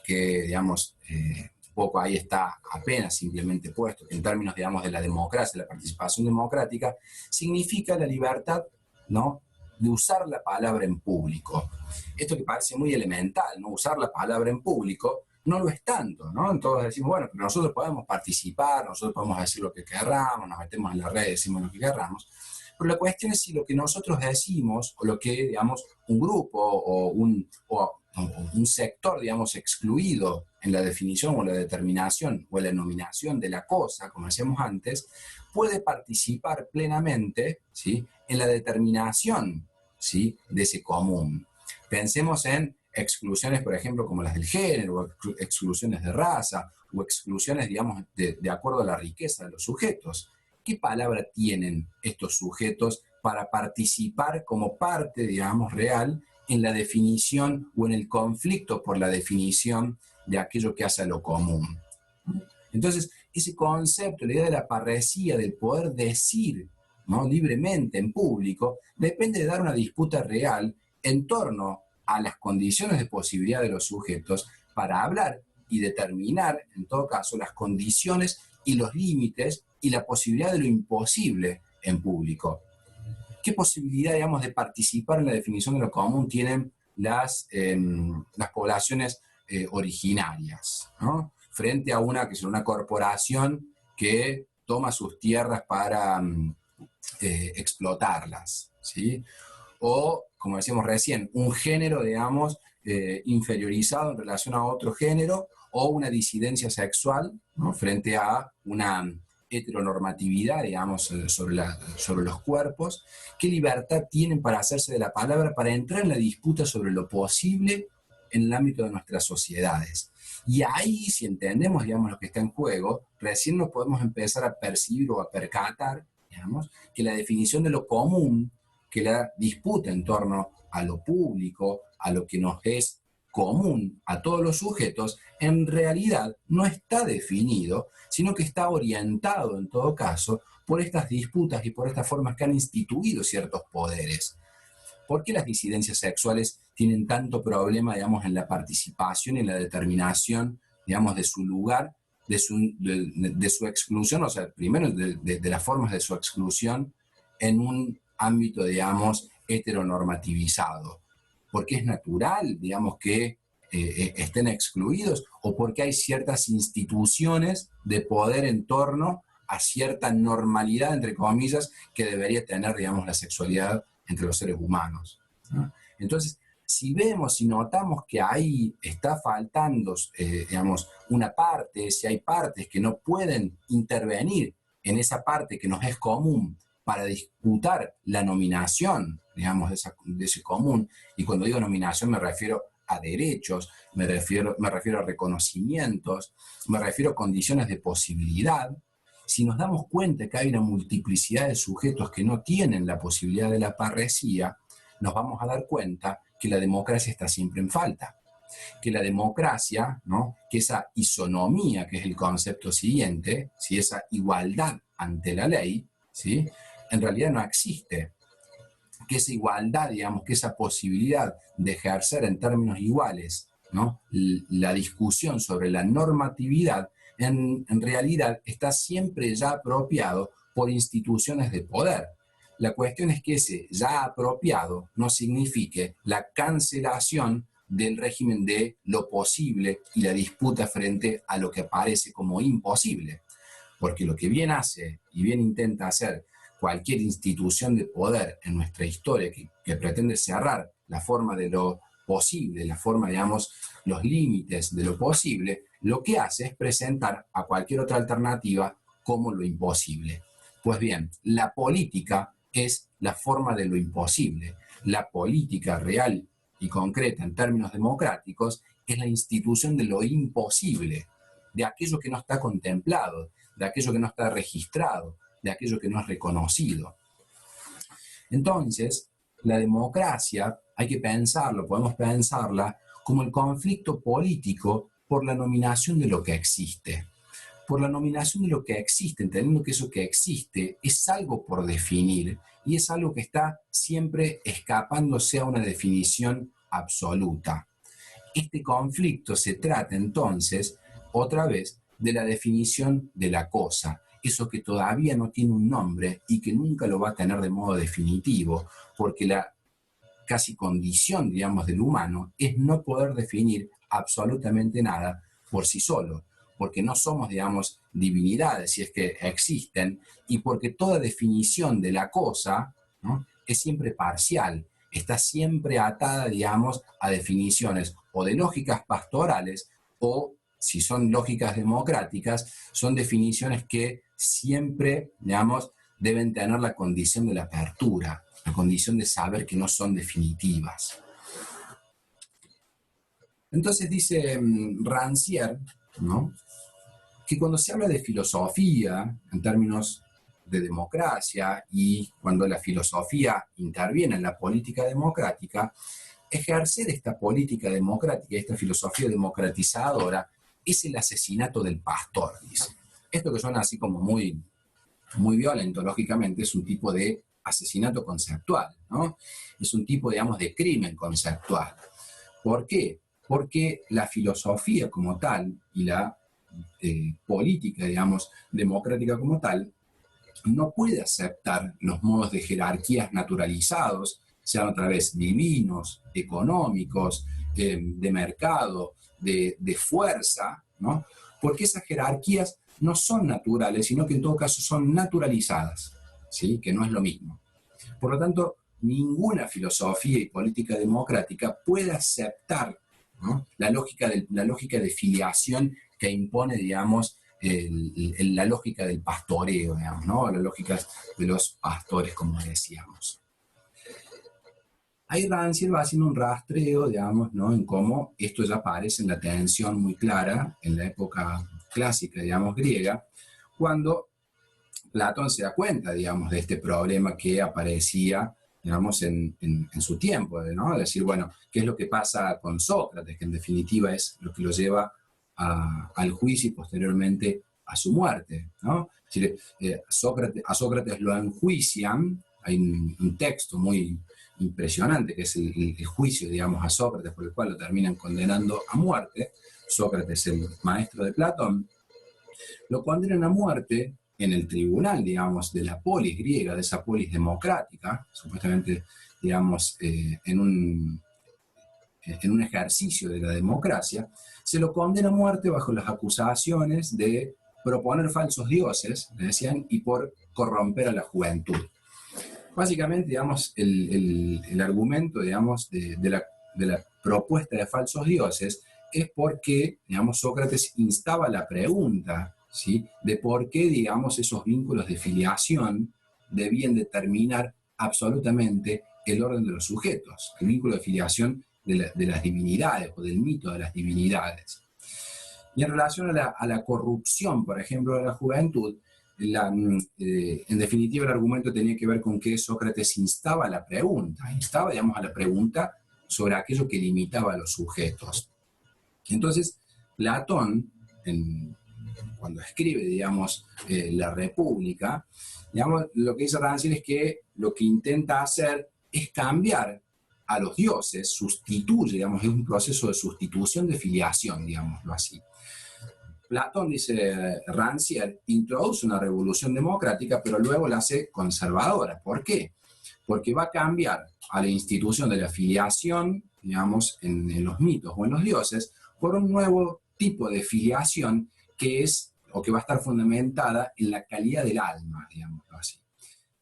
que, digamos, un poco ahí está apenas simplemente puesto, que en términos, digamos, de la democracia, la participación democrática, significa la libertad, ¿no?, de usar la palabra en público. Esto que parece muy elemental, ¿no?, usar la palabra en público, no lo es tanto, ¿no? Entonces decimos, bueno, pero nosotros podemos participar, nosotros podemos decir lo que querramos, nos metemos en la red y decimos lo que querramos, pero la cuestión es si lo que nosotros decimos, o lo que, digamos, un grupo o un sector, digamos, excluido en la definición o la determinación o la denominación de la cosa, como decíamos antes, puede participar plenamente, ¿sí?, en la determinación, ¿sí?, de ese común. Pensemos en exclusiones, por ejemplo, como las del género, o exclusiones de raza, o exclusiones, digamos, de acuerdo a la riqueza de los sujetos. ¿Qué palabra tienen estos sujetos para participar como parte, digamos, real en la definición o en el conflicto por la definición de aquello que hace a lo común? Entonces, ese concepto, la idea de la parresía, del poder decir, ¿no?, libremente en público, depende de dar una disputa real en torno a las condiciones de posibilidad de los sujetos para hablar y determinar, en todo caso, las condiciones y los límites y la posibilidad de lo imposible en público. ¿Qué posibilidad, digamos, de participar en la definición de lo común tienen las poblaciones originarias, ¿no?, frente a una corporación que toma sus tierras para explotarlas, ¿sí? O, como decíamos recién, un género, digamos, inferiorizado en relación a otro género, o una disidencia sexual, ¿no?, frente a una heteronormatividad, digamos, sobre los cuerpos, qué libertad tienen para hacerse de la palabra, para entrar en la disputa sobre lo posible en el ámbito de nuestras sociedades. Y ahí, si entendemos, digamos, lo que está en juego, recién nos podemos empezar a percibir o a percatar, digamos, que la definición de lo común, que la disputa en torno a lo público, a lo que nos es común a todos los sujetos, en realidad no está definido, sino que está orientado en todo caso por estas disputas y por estas formas que han instituido ciertos poderes. ¿Por qué las disidencias sexuales tienen tanto problema, digamos, en la participación y en la determinación, digamos, de su lugar, de su exclusión, o sea, primero de las formas de su exclusión en un ámbito, digamos, heteronormativizado? ¿Porque es natural, digamos, que estén excluidos, o porque hay ciertas instituciones de poder en torno a cierta normalidad, entre comillas, que debería tener, digamos, la sexualidad entre los seres humanos, ¿no? Entonces, si vemos, si notamos que ahí está faltando, digamos, una parte, si hay partes que no pueden intervenir en esa parte que nos es común para disputar la nominación, digamos, de ese común, y cuando digo nominación me refiero a derechos, me refiero a reconocimientos, me refiero a condiciones de posibilidad. Si nos damos cuenta que hay una multiplicidad de sujetos que no tienen la posibilidad de la parresía, nos vamos a dar cuenta que la democracia está siempre en falta. Que la democracia, ¿no?, que esa isonomía, que es el concepto siguiente, si esa igualdad ante la ley, ¿sí?, en realidad no existe. Que esa igualdad, digamos, que esa posibilidad de ejercer en términos iguales, ¿no?, la discusión sobre la normatividad, en realidad está siempre ya apropiado por instituciones de poder. La cuestión es que ese ya apropiado no signifique la cancelación del régimen de lo posible y la disputa frente a lo que parece como imposible. Porque lo que bien hace y bien intenta hacer cualquier institución de poder en nuestra historia que pretende cerrar la forma de lo posible, la forma, digamos, los límites de lo posible, lo que hace es presentar a cualquier otra alternativa como lo imposible. Pues bien, la política es la forma de lo imposible. La política real y concreta en términos democráticos es la institución de lo imposible, de aquello que no está contemplado, de aquello que no está registrado, de aquello que no es reconocido. Entonces, la democracia, hay que pensarlo, podemos pensarla como el conflicto político por la nominación de lo que existe. Por la nominación de lo que existe, entendiendo que eso que existe es algo por definir y es algo que está siempre escapándose a una definición absoluta. Este conflicto se trata entonces, otra vez, de la definición de la cosa, eso que todavía no tiene un nombre y que nunca lo va a tener de modo definitivo, porque la casi condición, digamos, del humano es no poder definir absolutamente nada por sí solo, porque no somos, digamos, divinidades, si es que existen, y porque toda definición de la cosa, ¿no?, es siempre parcial, está siempre atada, digamos, a definiciones o de lógicas pastorales o, si son lógicas democráticas, son definiciones que siempre, digamos, deben tener la condición de la apertura, la condición de saber que no son definitivas. Entonces dice Rancière, ¿no?, que cuando se habla de filosofía en términos de democracia y cuando la filosofía interviene en la política democrática, ejercer esta política democrática, esta filosofía democratizadora, es el asesinato del pastor, dice. Esto que suena así como muy, muy violento, lógicamente, es un tipo de asesinato conceptual, ¿no? Es un tipo, digamos, de crimen conceptual. ¿Por qué? Porque la filosofía como tal y la política, digamos, democrática como tal, no puede aceptar los modos de jerarquías naturalizados, sean otra vez divinos, económicos, de mercado, de fuerza, ¿no?, porque esas jerarquías no son naturales, sino que en todo caso son naturalizadas, ¿sí?, que no es lo mismo. Por lo tanto, ninguna filosofía y política democrática puede aceptar, ¿no?, la lógica de filiación que impone, digamos, la lógica del pastoreo, digamos, ¿no? La lógica de los pastores, como decíamos. Ahí Rancière va haciendo un rastreo, digamos, ¿no? En cómo esto ya aparece en la tensión muy clara en la época clásica, digamos, griega, cuando Platón se da cuenta, digamos, de este problema que aparecía, digamos, en su tiempo, ¿no? Es decir, bueno, ¿qué es lo que pasa con Sócrates? Que en definitiva es lo que lo lleva al juicio y posteriormente a su muerte, ¿no? Es decir, a Sócrates lo enjuician, hay un texto muy impresionante que es el juicio, digamos, a Sócrates, por el cual lo terminan condenando a muerte. Sócrates, el maestro de Platón, lo condenan a muerte en el tribunal, digamos, de la polis griega, de esa polis democrática, supuestamente, digamos, en un ejercicio de la democracia, se lo condena a muerte bajo las acusaciones de proponer falsos dioses, le decían, y por corromper a la juventud. Básicamente, digamos, el argumento, digamos, de la propuesta de falsos dioses es porque, digamos, Sócrates instaba la pregunta, ¿sí?, de por qué, digamos, esos vínculos de filiación debían determinar absolutamente el orden de los sujetos, el vínculo de filiación de las divinidades o del mito de las divinidades. Y en relación a la corrupción, por ejemplo, de la juventud, en definitiva el argumento tenía que ver con que Sócrates instaba la pregunta, digamos, a la pregunta sobre aquello que limitaba a los sujetos. Entonces, Platón, cuando escribe, digamos, la República, digamos, lo que dice Rancière es que lo que intenta hacer es cambiar a los dioses, sustituye, digamos, es un proceso de sustitución de filiación, digámoslo así. Platón, dice Rancière, introduce una revolución democrática, pero luego la hace conservadora. ¿Por qué? Porque va a cambiar a la institución de la filiación, digamos, en los mitos o en los dioses, por un nuevo tipo de filiación que es, o que va a estar fundamentada en la calidad del alma, digámoslo así.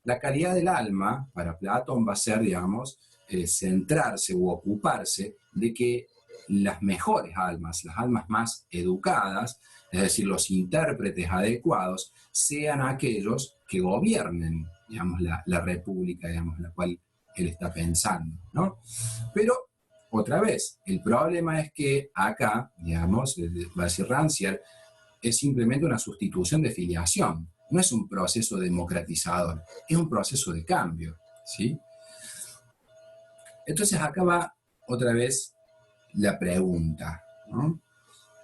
La calidad del alma, para Platón, va a ser, digamos, centrarse o ocuparse de que las mejores almas, las almas más educadas, es decir, los intérpretes adecuados, sean aquellos que gobiernen, digamos, la república, digamos, la cual él está pensando, ¿no? Pero, otra vez, el problema es que acá, digamos, va a decir Rancière, es simplemente una sustitución de filiación, no es un proceso democratizador, es un proceso de cambio, ¿sí? Entonces acá va otra vez la pregunta, ¿no?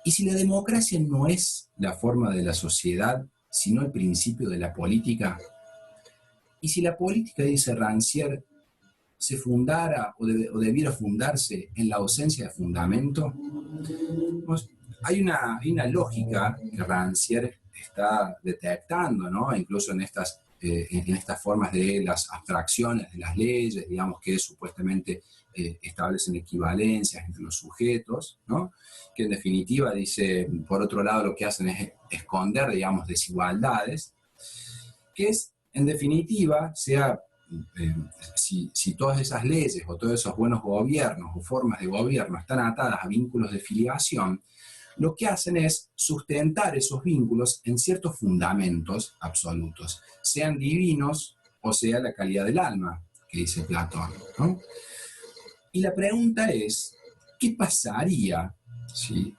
¿Y si la democracia no es la forma de la sociedad, sino el principio de la política? ¿Y si la política, dice Rancière, se fundara o debiera fundarse en la ausencia de fundamento? Pues hay una lógica que Rancière está detectando, ¿no? Incluso en estas formas de las abstracciones de las leyes, digamos, que supuestamente establecen equivalencias entre los sujetos, ¿no? Que en definitiva, dice, por otro lado, lo que hacen es esconder, digamos, desigualdades, que es, en definitiva, si todas esas leyes o todos esos buenos gobiernos o formas de gobierno están atadas a vínculos de filiación, lo que hacen es sustentar esos vínculos en ciertos fundamentos absolutos, sean divinos o sea la calidad del alma, que dice Platón, ¿no? Y la pregunta es, ¿qué pasaría si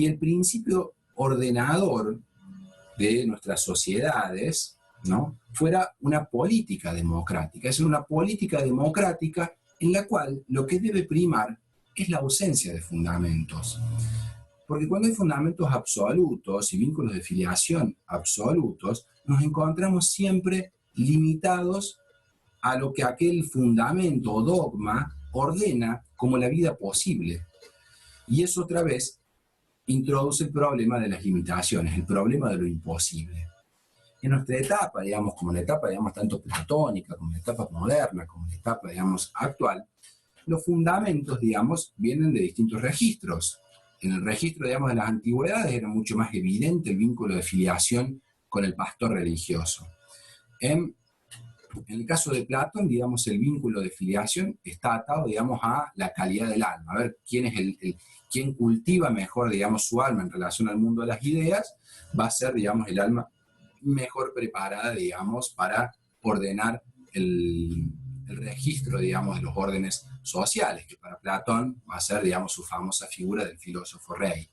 el principio ordenador de nuestras sociedades, ¿no?, fuera una política democrática? Es una política democrática en la cual lo que debe primar es la ausencia de fundamentos. Porque cuando hay fundamentos absolutos y vínculos de filiación absolutos, nos encontramos siempre limitados a lo que aquel fundamento o dogma ordena como la vida posible. Y eso otra vez introduce el problema de las limitaciones, el problema de lo imposible. En nuestra etapa, digamos, como la etapa, digamos, tanto platónica, como la etapa moderna, como la etapa, digamos, actual, los fundamentos, digamos, vienen de distintos registros. En el registro, digamos, de las antigüedades era mucho más evidente el vínculo de filiación con el pastor religioso. En En el caso de Platón, digamos, el vínculo de filiación está atado, digamos, a la calidad del alma. A ver, quién cultiva mejor, digamos, su alma en relación al mundo de las ideas, va a ser, digamos, el alma mejor preparada, digamos, para ordenar el registro, digamos, de los órdenes sociales, que para Platón va a ser, digamos, su famosa figura del filósofo rey.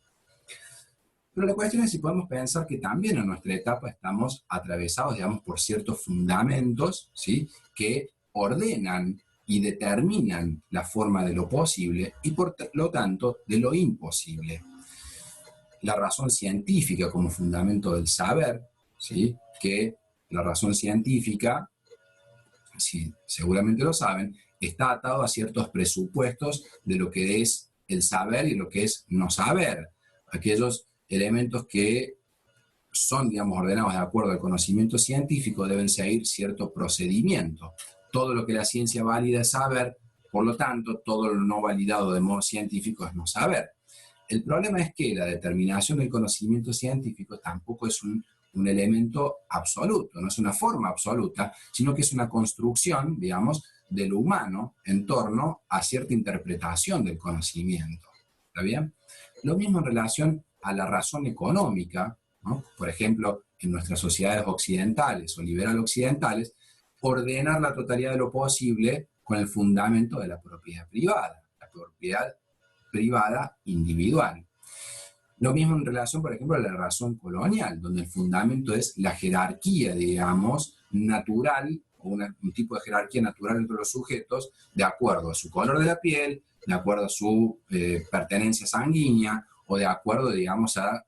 Pero la cuestión es si podemos pensar que también en nuestra etapa estamos atravesados, digamos, por ciertos fundamentos, ¿sí?, que ordenan y determinan la forma de lo posible y por lo tanto de lo imposible. La razón científica como fundamento del saber, ¿sí?, que la razón científica, sí, seguramente lo saben, está atado a ciertos presupuestos de lo que es el saber y lo que es no saber. Aquellos elementos que son, digamos, ordenados de acuerdo al conocimiento científico deben seguir cierto procedimiento. Todo lo que la ciencia valida es saber, por lo tanto, todo lo no validado de modo científico es no saber. El problema es que la determinación del conocimiento científico tampoco es un elemento absoluto, no es una forma absoluta, sino que es una construcción, digamos, de lo humano en torno a cierta interpretación del conocimiento. ¿Está bien? Lo mismo en relación a la razón económica, ¿no? Por ejemplo, en nuestras sociedades occidentales o liberal occidentales, ordenar la totalidad de lo posible con el fundamento de la propiedad privada individual. Lo mismo en relación, por ejemplo, a la razón colonial, donde el fundamento es la jerarquía, digamos, natural, o un tipo de jerarquía natural entre los sujetos, de acuerdo a su color de la piel, de acuerdo a su pertenencia sanguínea, o de acuerdo, digamos, a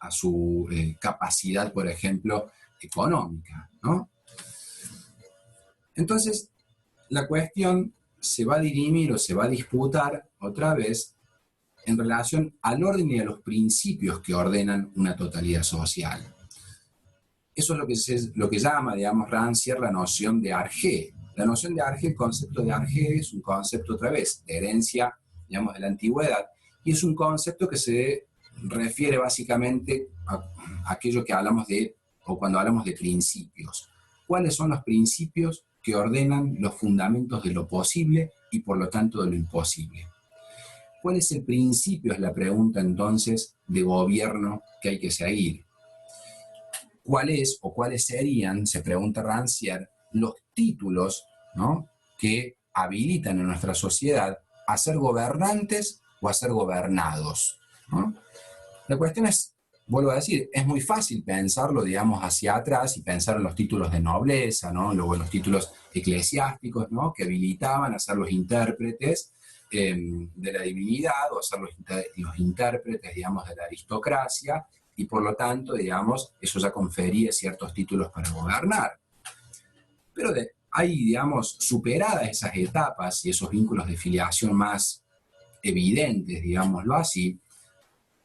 su capacidad, por ejemplo, económica, ¿no? Entonces, la cuestión se va a dirimir o se va a disputar otra vez en relación al orden y a los principios que ordenan una totalidad social. Eso es lo que llama, digamos, Rancière la noción de Arjé. La noción de Arjé, el concepto de Arjé es un concepto otra vez de herencia, digamos, de la antigüedad, y es un concepto que se refiere básicamente a aquello que hablamos de, o cuando hablamos de principios. ¿Cuáles son los principios que ordenan los fundamentos de lo posible y por lo tanto de lo imposible? ¿Cuál es el principio? Es la pregunta entonces de gobierno que hay que seguir. ¿Cuál es o cuáles serían, se pregunta Rancière, los títulos, ¿no?, que habilitan en nuestra sociedad a ser gobernantes o a ser gobernados, ¿no? La cuestión es, vuelvo a decir, es muy fácil pensarlo, digamos, hacia atrás y pensar en los títulos de nobleza, ¿no?, luego en los títulos eclesiásticos, ¿no?, que habilitaban a ser los intérpretes de la divinidad o a ser los intérpretes, digamos, de la aristocracia, y por lo tanto, digamos, eso ya confería ciertos títulos para gobernar. Pero hay, digamos, superadas esas etapas y esos vínculos de filiación más evidentes, digámoslo así,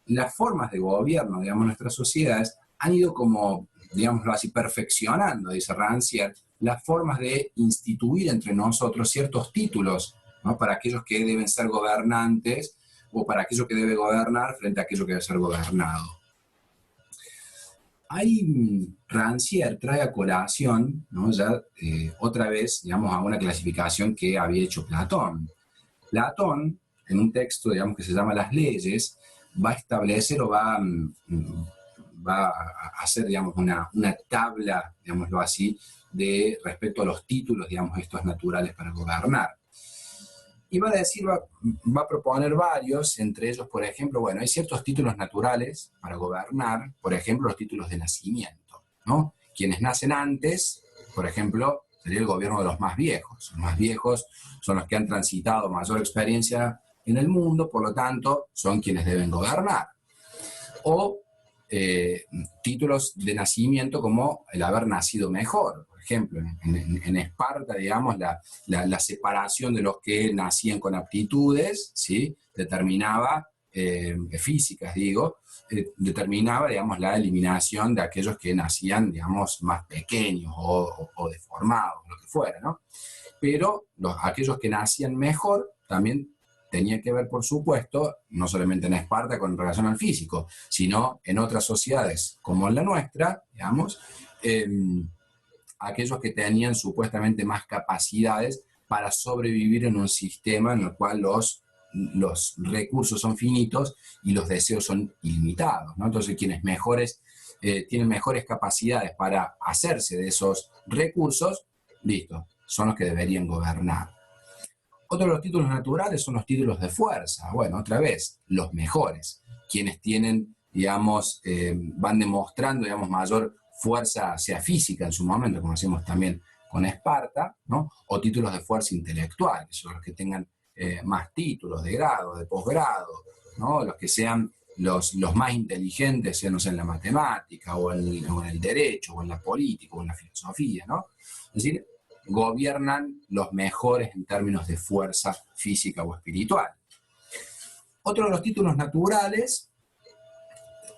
las formas de gobierno, digamos, nuestras sociedades han ido como, digámoslo así, perfeccionando, dice Rancière, las formas de instituir entre nosotros ciertos títulos, ¿no?, para aquellos que deben ser gobernantes o para aquello que debe gobernar frente a aquello que debe ser gobernado. Ahí Rancière trae a colación, ¿no?, ya otra vez, digamos, a una clasificación que había hecho Platón. Platón, en un texto, digamos, que se llama Las Leyes, va a establecer o va a hacer, digamos, una tabla, digámoslo así, de respecto a los títulos, digamos, estos naturales para gobernar. Y va a decir, va a proponer varios, entre ellos, por ejemplo, bueno, hay ciertos títulos naturales para gobernar, por ejemplo, los títulos de nacimiento, ¿no? Quienes nacen antes, por ejemplo, sería el gobierno de los más viejos. Los más viejos son los que han transitado mayor experiencia en el mundo, por lo tanto, son quienes deben gobernar. O títulos de nacimiento como el haber nacido mejor. Por ejemplo, en Esparta, digamos, la separación de los que nacían con aptitudes, ¿sí?, determinaba, físicas, digo, determinaba, digamos, la eliminación de aquellos que nacían, digamos, más pequeños o deformados, lo que fuera, ¿no? Pero aquellos que nacían mejor también tenía que ver, por supuesto, no solamente en Esparta con relación al físico, sino en otras sociedades como en la nuestra, digamos, aquellos que tenían supuestamente más capacidades para sobrevivir en un sistema en el cual los recursos son finitos y los deseos son ilimitados, ¿no? Entonces, quienes tienen mejores capacidades para hacerse de esos recursos, listo, son los que deberían gobernar. Otro de los títulos naturales son los títulos de fuerza. Bueno, otra vez, los mejores, quienes tienen, digamos, van demostrando, digamos, mayor fuerza, sea física en su momento, como hacemos también con Esparta, ¿no? O títulos de fuerza intelectual, que son los que tengan más títulos de grado, de posgrado, ¿no? Los que sean los más inteligentes, sean, no sé, en la matemática, o en el derecho, o en la política, o en la filosofía, ¿no? Es decir, gobiernan los mejores en términos de fuerza física o espiritual. Otro de los títulos naturales,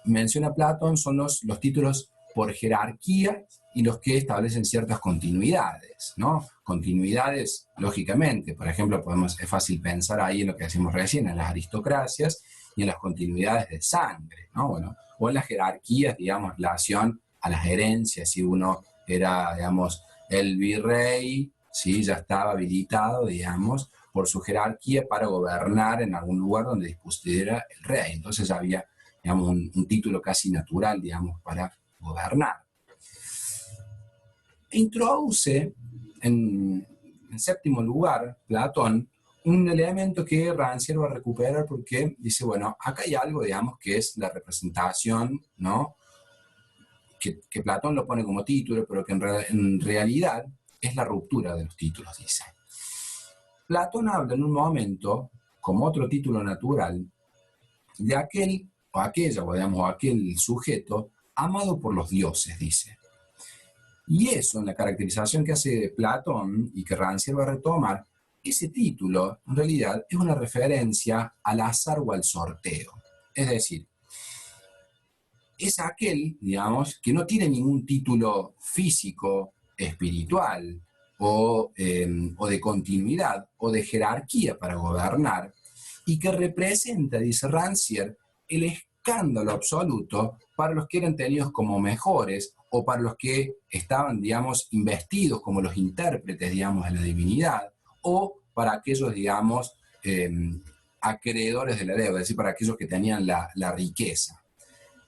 menciona Platón, son los títulos por jerarquía y los que establecen ciertas continuidades, ¿no? Continuidades, lógicamente, por ejemplo, es fácil pensar ahí en lo que decimos recién, en las aristocracias y en las continuidades de sangre, ¿no? Bueno, o en las jerarquías, digamos, en relación a las herencias, si uno era, digamos, el virrey, ¿sí? Ya estaba habilitado, digamos, por su jerarquía para gobernar en algún lugar donde dispusiera el rey. Entonces había, digamos, un título casi natural, digamos, para gobernar. Introduce en séptimo lugar, Platón, un elemento que Rancière va a recuperar porque dice, bueno, acá hay algo, digamos, que es la representación, ¿no? Que Platón lo pone como título, pero que en realidad es la ruptura de los títulos, dice. Platón habla en un momento, como otro título natural, de aquel o aquella, o digamos, aquel sujeto amado por los dioses, dice. Y eso, en la caracterización que hace Platón y que Rancière va a retomar, ese título, en realidad, es una referencia al azar o al sorteo. Es decir, es aquel, digamos, que no tiene ningún título físico, espiritual, o de continuidad, o de jerarquía para gobernar, y que representa, dice Rancière, el escándalo absoluto para los que eran tenidos como mejores, o para los que estaban, digamos, investidos como los intérpretes, digamos, de la divinidad, o para aquellos, digamos, acreedores de la deuda, es decir, para aquellos que tenían la riqueza.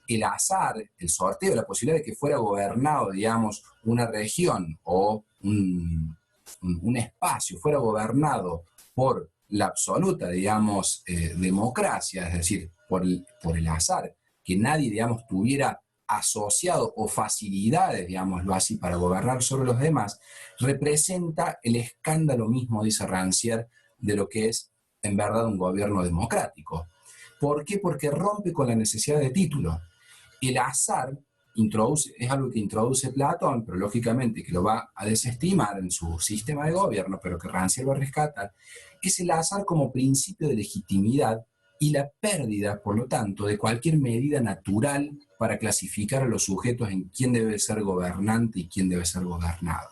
El azar, el sorteo, la posibilidad de que fuera gobernado, digamos, una región o un espacio fuera gobernado por la absoluta, digamos, democracia, es decir, por el azar, que nadie, digamos, tuviera asociado o facilidades, digámoslo así, para gobernar sobre los demás, representa el escándalo mismo, dice Rancière, de lo que es en verdad un gobierno democrático. ¿Por qué? Porque rompe con la necesidad de título. El azar es algo que introduce Platón, pero lógicamente que lo va a desestimar en su sistema de gobierno, pero que Rancière va a rescatar, es el azar como principio de legitimidad y la pérdida, por lo tanto, de cualquier medida natural para clasificar a los sujetos en quién debe ser gobernante y quién debe ser gobernado.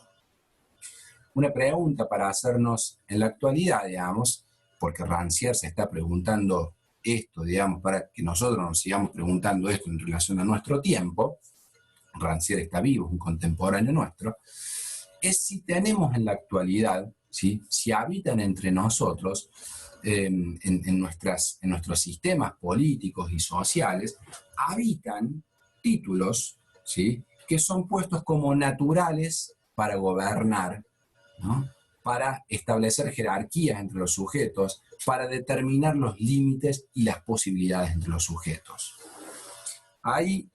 Una pregunta para hacernos en la actualidad, digamos, porque Rancière se está preguntando esto, digamos, para que nosotros nos sigamos preguntando esto en relación a nuestro tiempo, Rancière está vivo, es un contemporáneo nuestro, es si tenemos en la actualidad, ¿sí? Si habitan entre nosotros, en nuestros sistemas políticos y sociales, habitan títulos, ¿sí? Que son puestos como naturales para gobernar, ¿no? Para establecer jerarquías entre los sujetos, para determinar los límites y las posibilidades entre los sujetos. Hay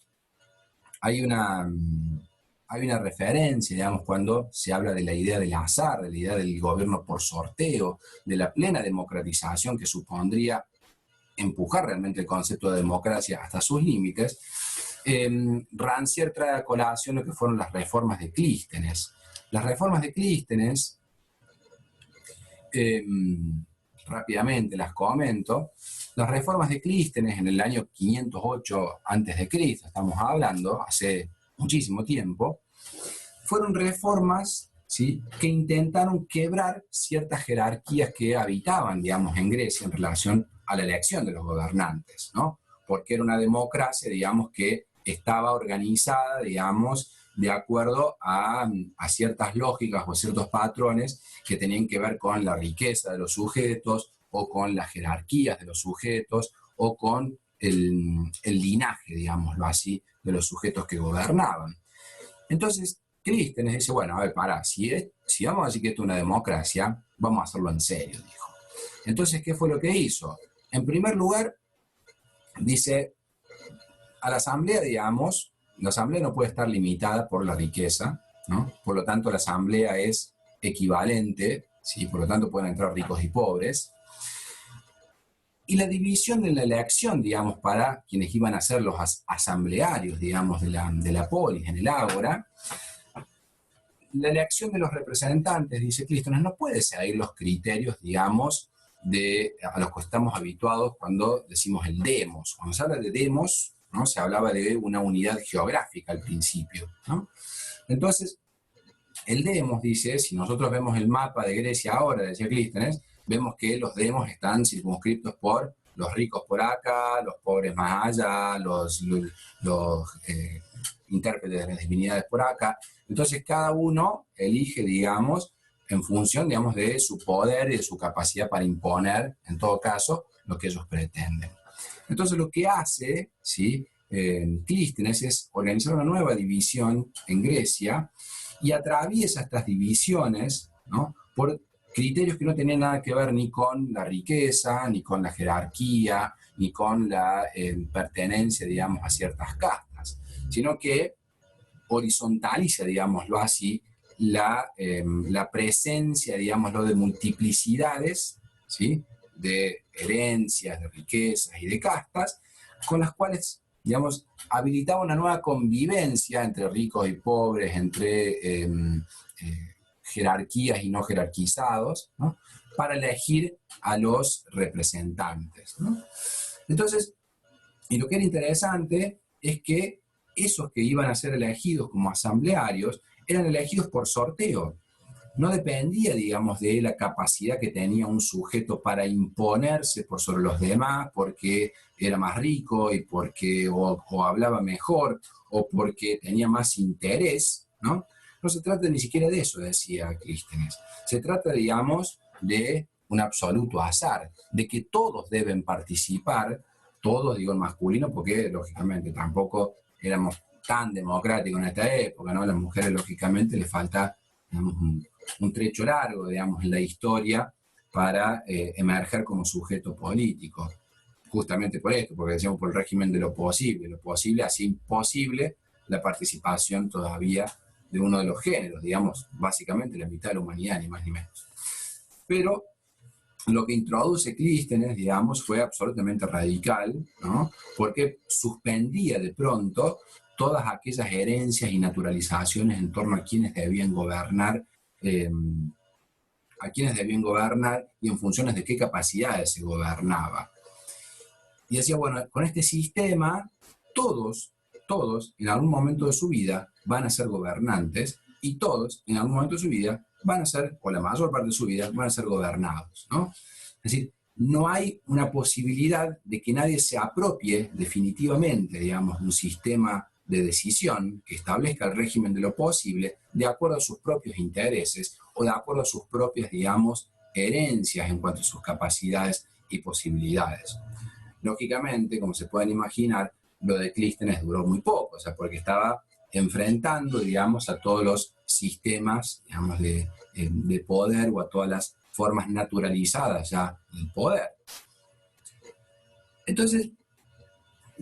una referencia, digamos, cuando se habla de la idea del azar, de la idea del gobierno por sorteo, de la plena democratización que supondría empujar realmente el concepto de democracia hasta sus límites. Rancière trae a colación lo que fueron las reformas de Clístenes. Las reformas de Clístenes, rápidamente las comento. Las reformas de Clístenes en el año 508 a.C., estamos hablando, hace muchísimo tiempo, fueron reformas, ¿sí?, que intentaron quebrar ciertas jerarquías que habitaban, digamos, en Grecia en relación a la elección de los gobernantes, ¿no? Porque era una democracia, digamos, que estaba organizada, digamos, de acuerdo a ciertas lógicas o ciertos patrones que tenían que ver con la riqueza de los sujetos o con las jerarquías de los sujetos o con el linaje, digámoslo así, de los sujetos que gobernaban. Entonces, Clístenes dice, bueno, a ver, pará, si vamos a decir que esto es una democracia, vamos a hacerlo en serio, dijo. Entonces, ¿qué fue lo que hizo? En primer lugar, dice, a la asamblea, digamos, la asamblea no puede estar limitada por la riqueza, ¿no? Por lo tanto, la asamblea es equivalente, ¿sí? Por lo tanto, pueden entrar ricos y pobres. Y la división de la elección, digamos, para quienes iban a ser los asamblearios, digamos, de la polis, en el ágora, la elección de los representantes, dice Clístenes, no puede seguir los criterios, digamos, a los que estamos habituados cuando decimos el demos. Cuando se habla de demos, ¿no? Se hablaba de una unidad geográfica al principio, ¿no? Entonces, el demos, dice, si nosotros vemos el mapa de Grecia ahora, decía Clístenes, vemos que los demos están circunscriptos por los ricos por acá, los pobres más allá, los intérpretes de las divinidades por acá. Entonces cada uno elige, digamos, en función, digamos, de su poder y de su capacidad para imponer, en todo caso, lo que ellos pretenden. Entonces lo que hace, ¿sí? Clístenes es organizar una nueva división en Grecia y atraviesa estas divisiones, ¿no? Por criterios que no tenían nada que ver ni con la riqueza, ni con la jerarquía, ni con la pertenencia, digamos, a ciertas castas, sino que horizontaliza, digámoslo así, la presencia, digámoslo, de multiplicidades, ¿sí? De herencias, de riquezas y de castas, con las cuales, digamos, habilitaba una nueva convivencia entre ricos y pobres, entre jerarquías y no jerarquizados, ¿no? Para elegir a los representantes, ¿no? Entonces, y lo que era interesante es que esos que iban a ser elegidos como asamblearios eran elegidos por sorteo. No dependía, digamos, de la capacidad que tenía un sujeto para imponerse por sobre los demás, porque era más rico y porque o hablaba mejor o porque tenía más interés, ¿no? No se trata ni siquiera de eso, decía Clístenes. Se trata, digamos, de un absoluto azar, de que todos deben participar, todos, digo en masculino, porque lógicamente tampoco éramos tan democráticos en esta época, ¿no? A las mujeres, lógicamente, les falta, digamos, un trecho largo, digamos, en la historia para emerger como sujeto político. Justamente por esto, porque decíamos por el régimen de lo posible hace imposible la participación todavía de uno de los géneros, digamos, básicamente la mitad de la humanidad, ni más ni menos. Pero lo que introduce Clístenes, digamos, fue absolutamente radical, ¿no? Porque suspendía de pronto todas aquellas herencias y naturalizaciones en torno a quienes debían gobernar, y en funciones de qué capacidades se gobernaba. Y decía, bueno, con este sistema, todos en algún momento de su vida van a ser gobernantes y todos en algún momento de su vida van a ser, o la mayor parte de su vida, van a ser gobernados, ¿no? Es decir, no hay una posibilidad de que nadie se apropie definitivamente, digamos, de un sistema de decisión que establezca el régimen de lo posible de acuerdo a sus propios intereses o de acuerdo a sus propias, digamos, herencias en cuanto a sus capacidades y posibilidades. Lógicamente, como se pueden imaginar, lo de Clístenes duró muy poco, o sea, porque estaba enfrentando, digamos, a todos los sistemas, digamos, de poder o a todas las formas naturalizadas ya del poder. Entonces,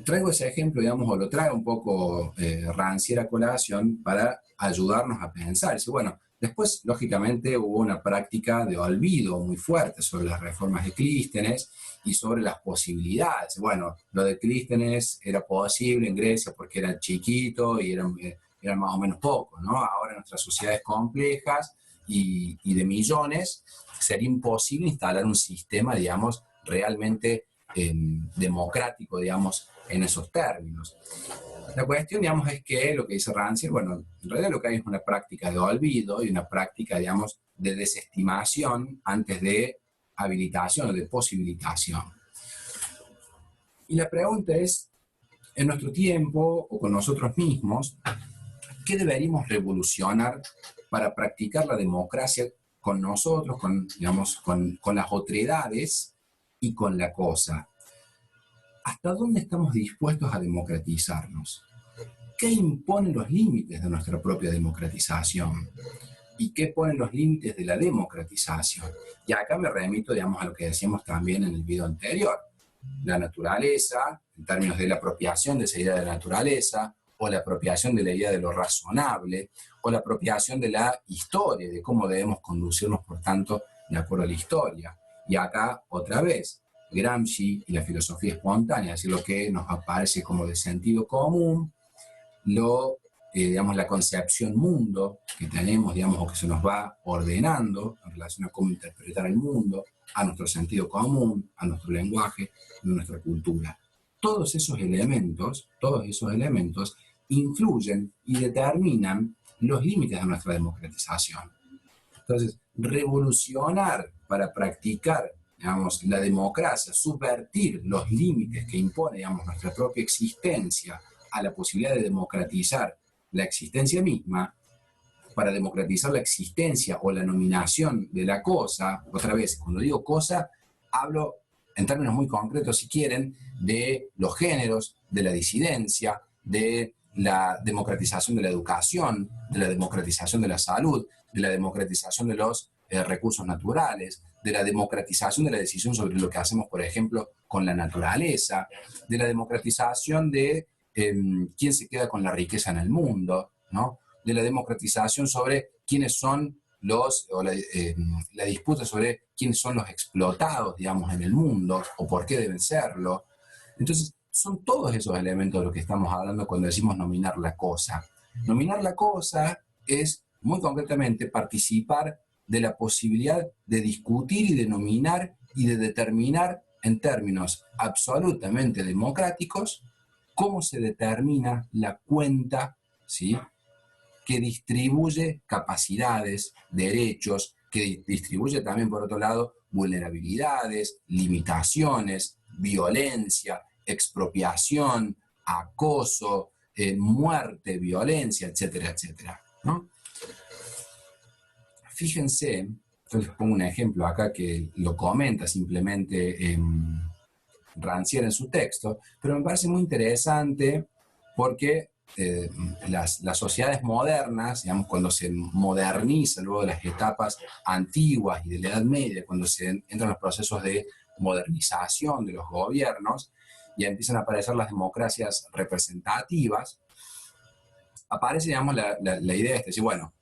traigo ese ejemplo, digamos, o lo traigo un poco ranciera a colación para ayudarnos a pensar. Dice, bueno, después, lógicamente, hubo una práctica de olvido muy fuerte sobre las reformas de Clístenes y sobre las posibilidades. Bueno, lo de Clístenes era posible en Grecia porque era chiquito y eran más o menos pocos, ¿no? Ahora en nuestras sociedades complejas y de millones, sería imposible instalar un sistema, digamos, realmente democrático, digamos, en esos términos. La cuestión, digamos, es que lo que dice Rancière, bueno, en realidad lo que hay es una práctica de olvido y una práctica, digamos, de desestimación antes de habilitación o de posibilitación. Y la pregunta es, en nuestro tiempo o con nosotros mismos, ¿qué deberíamos revolucionar para practicar la democracia con nosotros, digamos, con las otredades y con la cosa? ¿Hasta dónde estamos dispuestos a democratizarnos? ¿Qué impone los límites de nuestra propia democratización? ¿Y qué ponen los límites de la democratización? Y acá me remito, digamos, a lo que decíamos también en el video anterior. La naturaleza, en términos de la apropiación de esa idea de la naturaleza, o la apropiación de la idea de lo razonable, o la apropiación de la historia, de cómo debemos conducirnos, por tanto, de acuerdo a la historia. Y acá, otra vez, Gramsci y la filosofía espontánea, es decir, lo que nos aparece como de sentido común, digamos, la concepción mundo que tenemos, digamos, o que se nos va ordenando en relación a cómo interpretar el mundo, a nuestro sentido común, a nuestro lenguaje, a nuestra cultura. Todos esos elementos influyen y determinan los límites de nuestra democratización. Entonces, revolucionar para practicar, digamos, la democracia, subvertir los límites que impone, digamos, nuestra propia existencia a la posibilidad de democratizar la existencia misma, para democratizar la existencia o la nominación de la cosa. Otra vez, cuando digo cosa, hablo en términos muy concretos, si quieren, de los géneros, de la disidencia, de la democratización de la educación, de la democratización de la salud, de la democratización de los recursos naturales, de la democratización de la decisión sobre lo que hacemos, por ejemplo, con la naturaleza, de la democratización de quién se queda con la riqueza en el mundo, ¿no? De la democratización sobre quiénes son la disputa sobre quiénes son los explotados, digamos, en el mundo, o por qué deben serlo. Entonces, son todos esos elementos de los que estamos hablando cuando decimos nominar la cosa. Nominar la cosa es, muy concretamente, participar de la posibilidad de discutir y de nominar y de determinar en términos absolutamente democráticos cómo se determina la cuenta, ¿sí?, que distribuye capacidades, derechos, que distribuye también, por otro lado, vulnerabilidades, limitaciones, violencia, expropiación, acoso, muerte, violencia, etcétera, etcétera, ¿no? Fíjense, yo les pongo un ejemplo acá que lo comenta simplemente Rancière en su texto, pero me parece muy interesante porque las sociedades modernas, digamos, cuando se moderniza luego de las etapas antiguas y de la Edad Media, cuando se entran los procesos de modernización de los gobiernos, y empiezan a aparecer las democracias representativas, aparece, digamos, la idea de decir, bueno,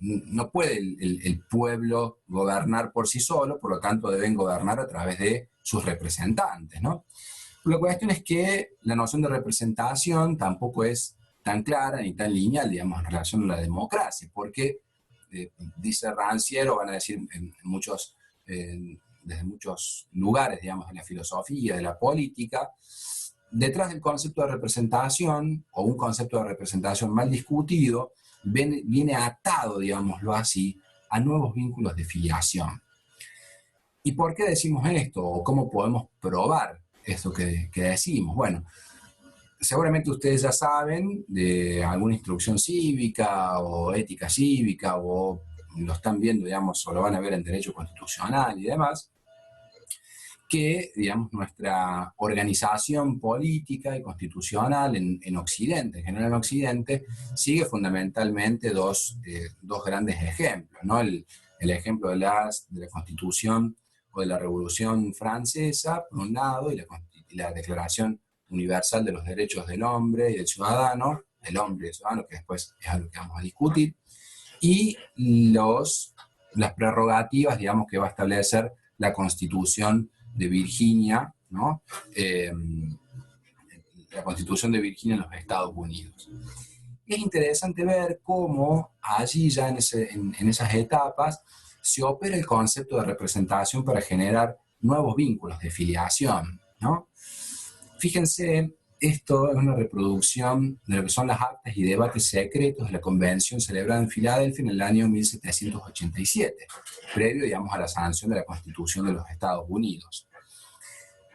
no puede el pueblo gobernar por sí solo, por lo tanto deben gobernar a través de sus representantes, ¿no? La cuestión es que la noción de representación tampoco es tan clara ni tan lineal, digamos, en relación a la democracia, porque dice Rancière, o van a decir desde muchos lugares, digamos, de la filosofía, de la política, detrás del concepto de representación, o un concepto de representación mal discutido, viene atado, digámoslo así, a nuevos vínculos de filiación. ¿Y por qué decimos esto? ¿O cómo podemos probar esto que decimos? Bueno, seguramente ustedes ya saben de alguna instrucción cívica o ética cívica, o lo están viendo, digamos, o lo van a ver en derecho constitucional y demás, que, digamos, nuestra organización política y constitucional en Occidente, en general en Occidente, sigue fundamentalmente dos grandes ejemplos, ¿no? El ejemplo de la Constitución o de la Revolución Francesa, por un lado, y la Declaración Universal de los Derechos del Hombre y del Ciudadano, que después es algo que vamos a discutir, y las prerrogativas, digamos, que va a establecer la Constitución de Virginia, ¿no? La Constitución de Virginia en los Estados Unidos. Es interesante ver cómo allí ya en esas etapas se opera el concepto de representación para generar nuevos vínculos de filiación, ¿no? Fíjense, esto es una reproducción de lo que son las actas y debates secretos de la convención celebrada en Filadelfia en el año 1787, previo, digamos, a la sanción de la Constitución de los Estados Unidos.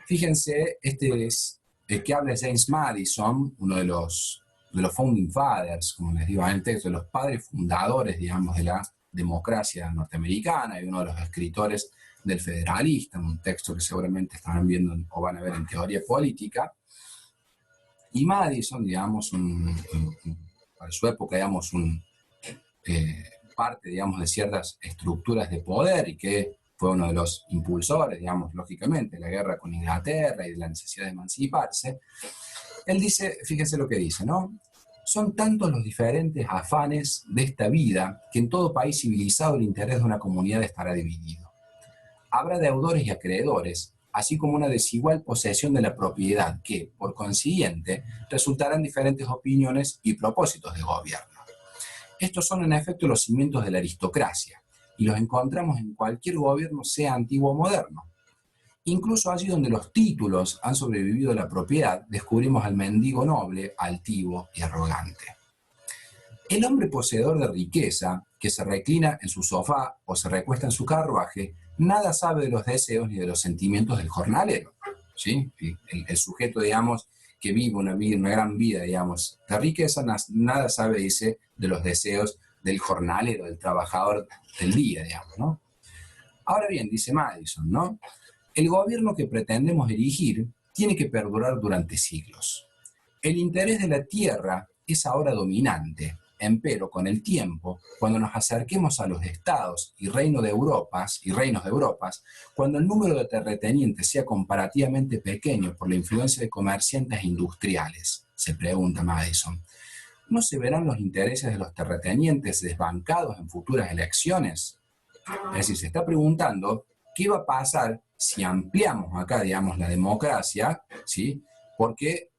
Fíjense, este es el que habla James Madison, uno de los los founding fathers, como les digo en el texto, de los padres fundadores, digamos, de la democracia norteamericana, y uno de los escritores del Federalista, un texto que seguramente estarán viendo o van a ver en teoría política. Y Madison, digamos, para su época, digamos, parte, digamos, de ciertas estructuras de poder, y que fue uno de los impulsores, digamos, lógicamente, de la guerra con Inglaterra y de la necesidad de emanciparse. Él dice, fíjense lo que dice, ¿no? Son tantos los diferentes afanes de esta vida que en todo país civilizado el interés de una comunidad estará dividido. Habrá deudores y acreedores, así como una desigual posesión de la propiedad que, por consiguiente, resultarán diferentes opiniones y propósitos de gobierno. Estos son en efecto los cimientos de la aristocracia, y los encontramos en cualquier gobierno, sea antiguo o moderno. Incluso allí donde los títulos han sobrevivido a la propiedad, descubrimos al mendigo noble, altivo y arrogante. El hombre poseedor de riqueza, que se reclina en su sofá o se recuesta en su carruaje, nada sabe de los deseos ni de los sentimientos del jornalero, ¿sí? El sujeto, digamos, que vive una gran vida, digamos, de riqueza, nada sabe, dice, de los deseos del jornalero, del trabajador del día, digamos, ¿no? Ahora bien, dice Madison, ¿no? El gobierno que pretendemos dirigir tiene que perdurar durante siglos. El interés de la tierra es ahora dominante, empero con el tiempo, cuando nos acerquemos a los estados y reinos de Europa, cuando el número de terratenientes sea comparativamente pequeño por la influencia de comerciantes industriales, se pregunta Madison, ¿no se verán los intereses de los terratenientes desbancados en futuras elecciones? Es decir, se está preguntando qué va a pasar si ampliamos acá, digamos, la democracia, ¿sí? Porque,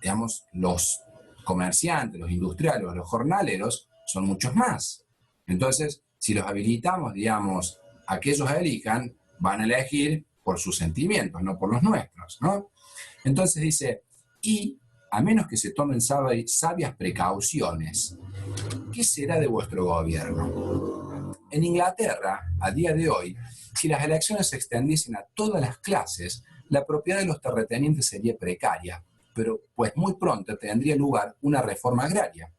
digamos, los comerciantes, los industriales, los jornaleros son muchos más. Entonces, si los habilitamos, digamos, a que ellos elijan, van a elegir por sus sentimientos, no por los nuestros, ¿no? Entonces dice, y a menos que se tomen sabias precauciones, ¿qué será de vuestro gobierno? En Inglaterra, a día de hoy, si las elecciones se extendiesen a todas las clases, la propiedad de los terratenientes sería precaria, pero pues muy pronto tendría lugar una reforma agraria.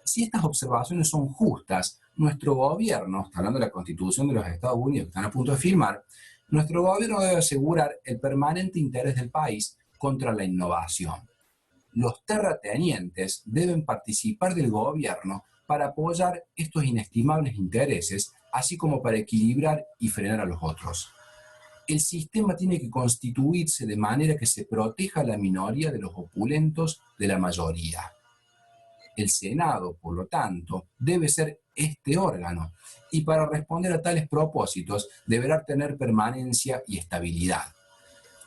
Si estas observaciones son justas, nuestro gobierno, está hablando de la Constitución de los Estados Unidos, que están a punto de firmar, nuestro gobierno debe asegurar el permanente interés del país contra la innovación. Los terratenientes deben participar del gobierno para apoyar estos inestimables intereses, así como para equilibrar y frenar a los otros. El sistema tiene que constituirse de manera que se proteja a la minoría de los opulentos de la mayoría. El Senado, por lo tanto, debe ser este órgano, y para responder a tales propósitos deberá tener permanencia y estabilidad.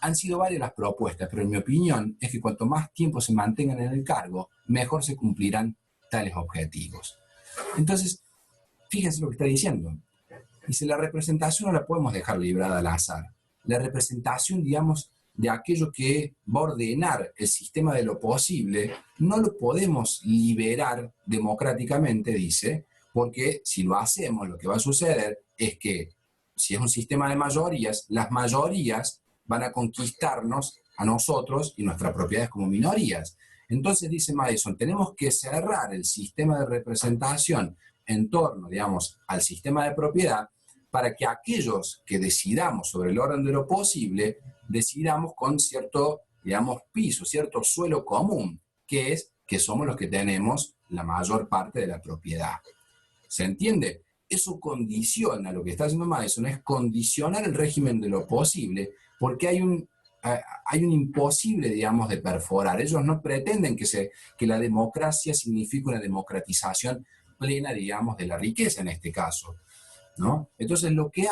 Han sido varias las propuestas, pero en mi opinión es que cuanto más tiempo se mantengan en el cargo, mejor se cumplirán tales objetivos. Entonces, fíjense lo que está diciendo. Dice, la representación no la podemos dejar librada al azar. La representación, digamos, de aquello que va a ordenar el sistema de lo posible, no lo podemos liberar democráticamente, dice, porque si lo hacemos, lo que va a suceder es que, si es un sistema de mayorías, las mayorías van a conquistarnos a nosotros y nuestras propiedades como minorías. Entonces, dice Madison, tenemos que cerrar el sistema de representación en torno, digamos, al sistema de propiedad, para que aquellos que decidamos sobre el orden de lo posible, decidamos con cierto, digamos, piso, cierto suelo común, que es que somos los que tenemos la mayor parte de la propiedad. ¿Se entiende? Eso condiciona, lo que está haciendo Madison es condicionar el régimen de lo posible, porque hay un imposible, digamos, de perforar. Ellos no pretenden que la democracia signifique una democratización plena, digamos, de la riqueza en este caso, ¿no? Entonces lo que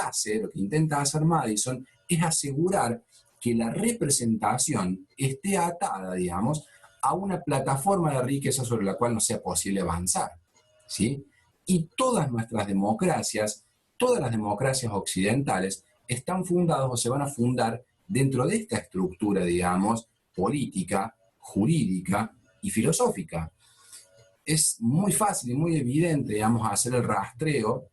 intenta hacer Madison es asegurar que la representación esté atada, digamos, a una plataforma de riqueza sobre la cual no sea posible avanzar, ¿sí? Y todas las democracias occidentales están fundadas o se van a fundar dentro de esta estructura, digamos, política, jurídica y filosófica. Es muy fácil y muy evidente, digamos, hacer el rastreo,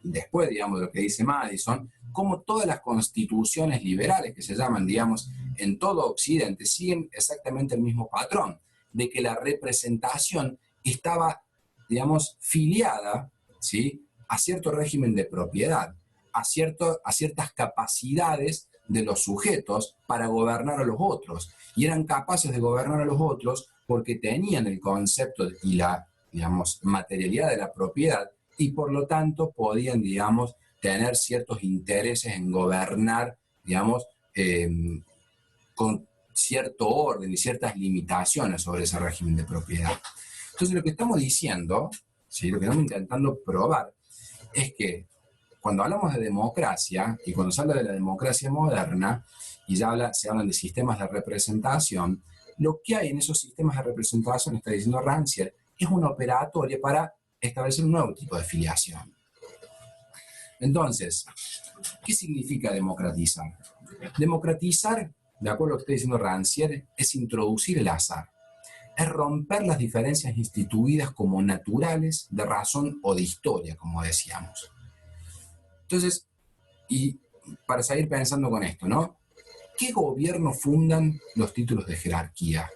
después, digamos, de lo que dice Madison, como todas las constituciones liberales que se llaman, digamos, en todo Occidente, siguen exactamente el mismo patrón. de que la representación estaba, digamos, filiada, ¿sí?, a cierto régimen de propiedad, a ciertas capacidades de los sujetos para gobernar a los otros. Y eran capaces de gobernar a los otros porque tenían el concepto y la, digamos, materialidad de la propiedad, y por lo tanto podían, digamos, tener ciertos intereses en gobernar, digamos, con cierto orden y ciertas limitaciones sobre ese régimen de propiedad. Entonces lo que estamos diciendo, ¿sí?, lo que estamos intentando probar, es que cuando hablamos de democracia, y cuando se habla de la democracia moderna, y ya se hablan de sistemas de representación, lo que hay en esos sistemas de representación, está diciendo Rancière, es una operatoria para establecer un nuevo tipo de filiación. Entonces, ¿qué significa democratizar? Democratizar, de acuerdo a lo que está diciendo Rancière, es introducir el azar, es romper las diferencias instituidas como naturales, de razón o de historia, como decíamos. Entonces, y para seguir pensando con esto, ¿no? ¿Qué gobierno fundan los títulos de jerarquía?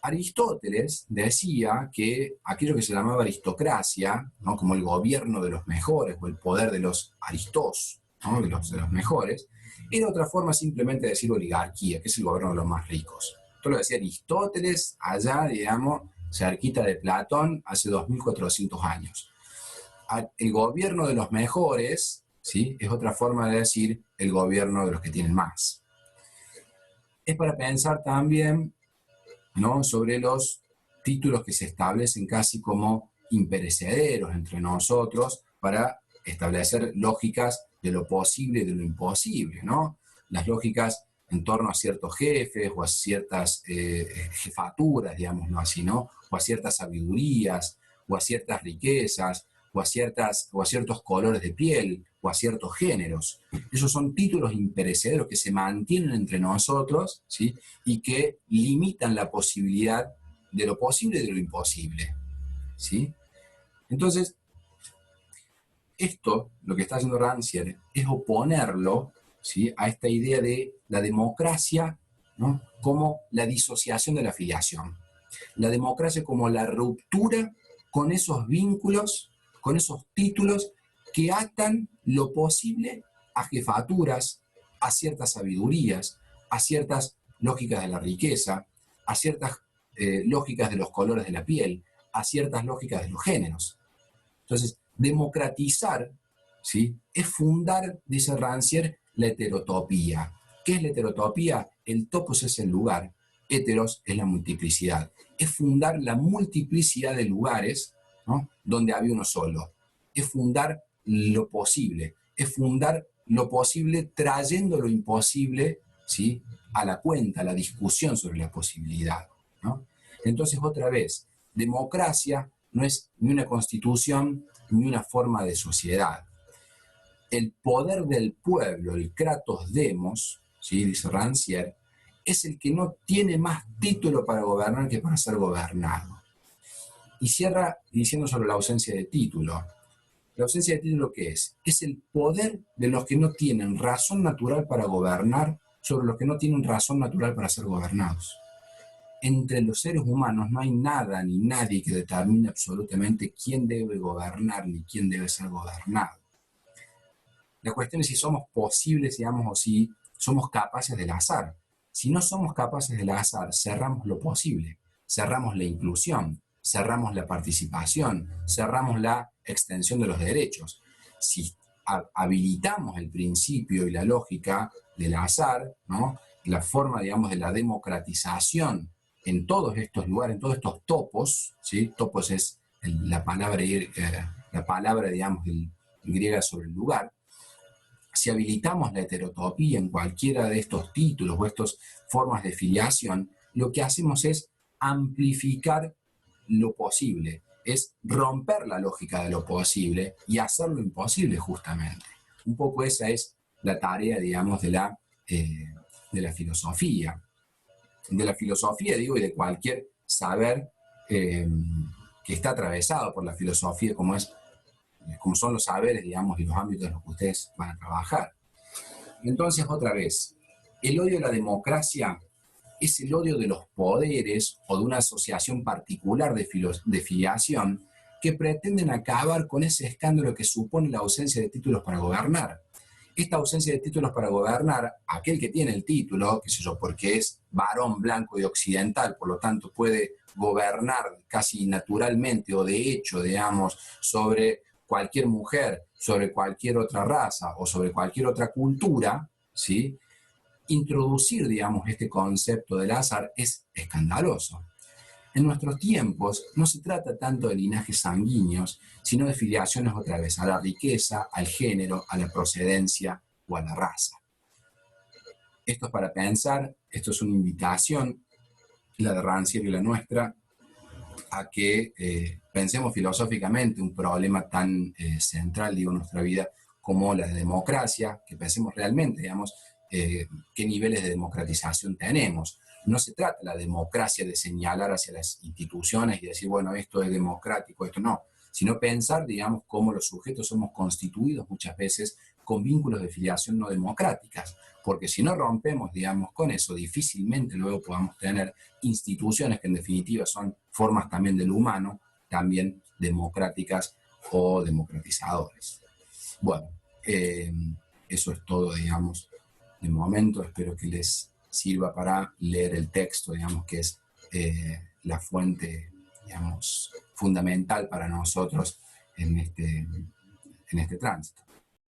Aristóteles decía que aquello que se llamaba aristocracia, ¿no?, como el gobierno de los mejores o el poder de los aristos, ¿no?, de los mejores, era otra forma simplemente de decir oligarquía, que es el gobierno de los más ricos. Esto lo decía Aristóteles allá, digamos, cerquita de Platón, hace 2400 años. El gobierno de los mejores, ¿sí?, es otra forma de decir el gobierno de los que tienen más. Es para pensar también, ¿no?, sobre los títulos que se establecen casi como imperecederos entre nosotros para establecer lógicas de lo posible y de lo imposible, ¿no? Las lógicas en torno a ciertos jefes o a ciertas jefaturas, digámoslo así, ¿no?, o a ciertas sabidurías, o a ciertas riquezas, o a ciertos colores de piel, o a ciertos géneros. Esos son títulos imperecederos que se mantienen entre nosotros, ¿sí?, y que limitan la posibilidad de lo posible y de lo imposible, ¿sí? Entonces, esto, lo que está haciendo Rancière, es oponerlo, ¿sí?, a esta idea de la democracia, ¿no?, como la disociación de la afiliación. La democracia como la ruptura con esos vínculos, con esos títulos que atan lo posible a jefaturas, a ciertas sabidurías, a ciertas lógicas de la riqueza, a ciertas lógicas de los colores de la piel, a ciertas lógicas de los géneros. Entonces, democratizar, ¿sí?, es fundar, dice Rancière, la heterotopía. ¿Qué es la heterotopía? El topos es el lugar, heteros es la multiplicidad. Es fundar la multiplicidad de lugares, ¿no?, donde había uno solo. Es fundar lo posible. Es fundar lo posible trayendo lo imposible, ¿sí?, a la cuenta, a la discusión sobre la posibilidad, ¿no? Entonces, otra vez, democracia no es ni una constitución ni una forma de sociedad. El poder del pueblo, el kratos demos, ¿sí?, dice Rancière, es el que no tiene más título para gobernar que para ser gobernado. Y cierra diciendo sobre la ausencia de título. La ausencia de título, ¿qué es? Es el poder de los que no tienen razón natural para gobernar sobre los que no tienen razón natural para ser gobernados. Entre los seres humanos no hay nada ni nadie que determine absolutamente quién debe gobernar ni quién debe ser gobernado. La cuestión es si somos posibles, digamos, o si somos capaces del azar. Si no somos capaces del azar, cerramos lo posible, cerramos la inclusión, cerramos la participación, cerramos la extensión de los derechos. Si habilitamos el principio y la lógica del azar, ¿no?, la forma, digamos, de la democratización en todos estos lugares, en todos estos topos, ¿sí? Topos es la palabra, digamos, griega sobre el lugar. Si habilitamos la heterotopía en cualquiera de estos títulos o estas formas de filiación, lo que hacemos es amplificar lo posible, es romper la lógica de lo posible y hacer lo imposible justamente. Un poco esa es la tarea, digamos, de la filosofía. De la filosofía, digo, y de cualquier saber que está atravesado por la filosofía, como son los saberes, digamos, y los ámbitos en los que ustedes van a trabajar. Entonces, otra vez, el odio a la democracia es el odio de los poderes o de una asociación particular de filiación que pretenden acabar con ese escándalo que supone la ausencia de títulos para gobernar. Esta ausencia de títulos para gobernar, aquel que tiene el título, qué sé yo, porque es varón blanco y occidental, por lo tanto puede gobernar casi naturalmente o de hecho, digamos, sobre cualquier mujer, sobre cualquier otra raza o sobre cualquier otra cultura, ¿sí? Introducir, digamos, este concepto del azar es escandaloso. En nuestros tiempos no se trata tanto de linajes sanguíneos, sino de filiaciones otra vez a la riqueza, al género, a la procedencia o a la raza. Esto es para pensar, esto es una invitación, la de Rancière y la nuestra, a que pensemos filosóficamente un problema tan central, digo, en nuestra vida como la de democracia, que pensemos realmente, digamos, qué niveles de democratización tenemos. No se trata la democracia de señalar hacia las instituciones y decir, bueno, esto es democrático, esto no, sino pensar, digamos, cómo los sujetos somos constituidos muchas veces con vínculos de filiación no democráticas, porque si no rompemos, digamos, con eso, difícilmente luego podamos tener instituciones que en definitiva son formas también del humano, también democráticas o democratizadores. Bueno, eso es todo, digamos, de momento. Espero que les sirva para leer el texto, digamos, que es la fuente, digamos, fundamental para nosotros en este tránsito.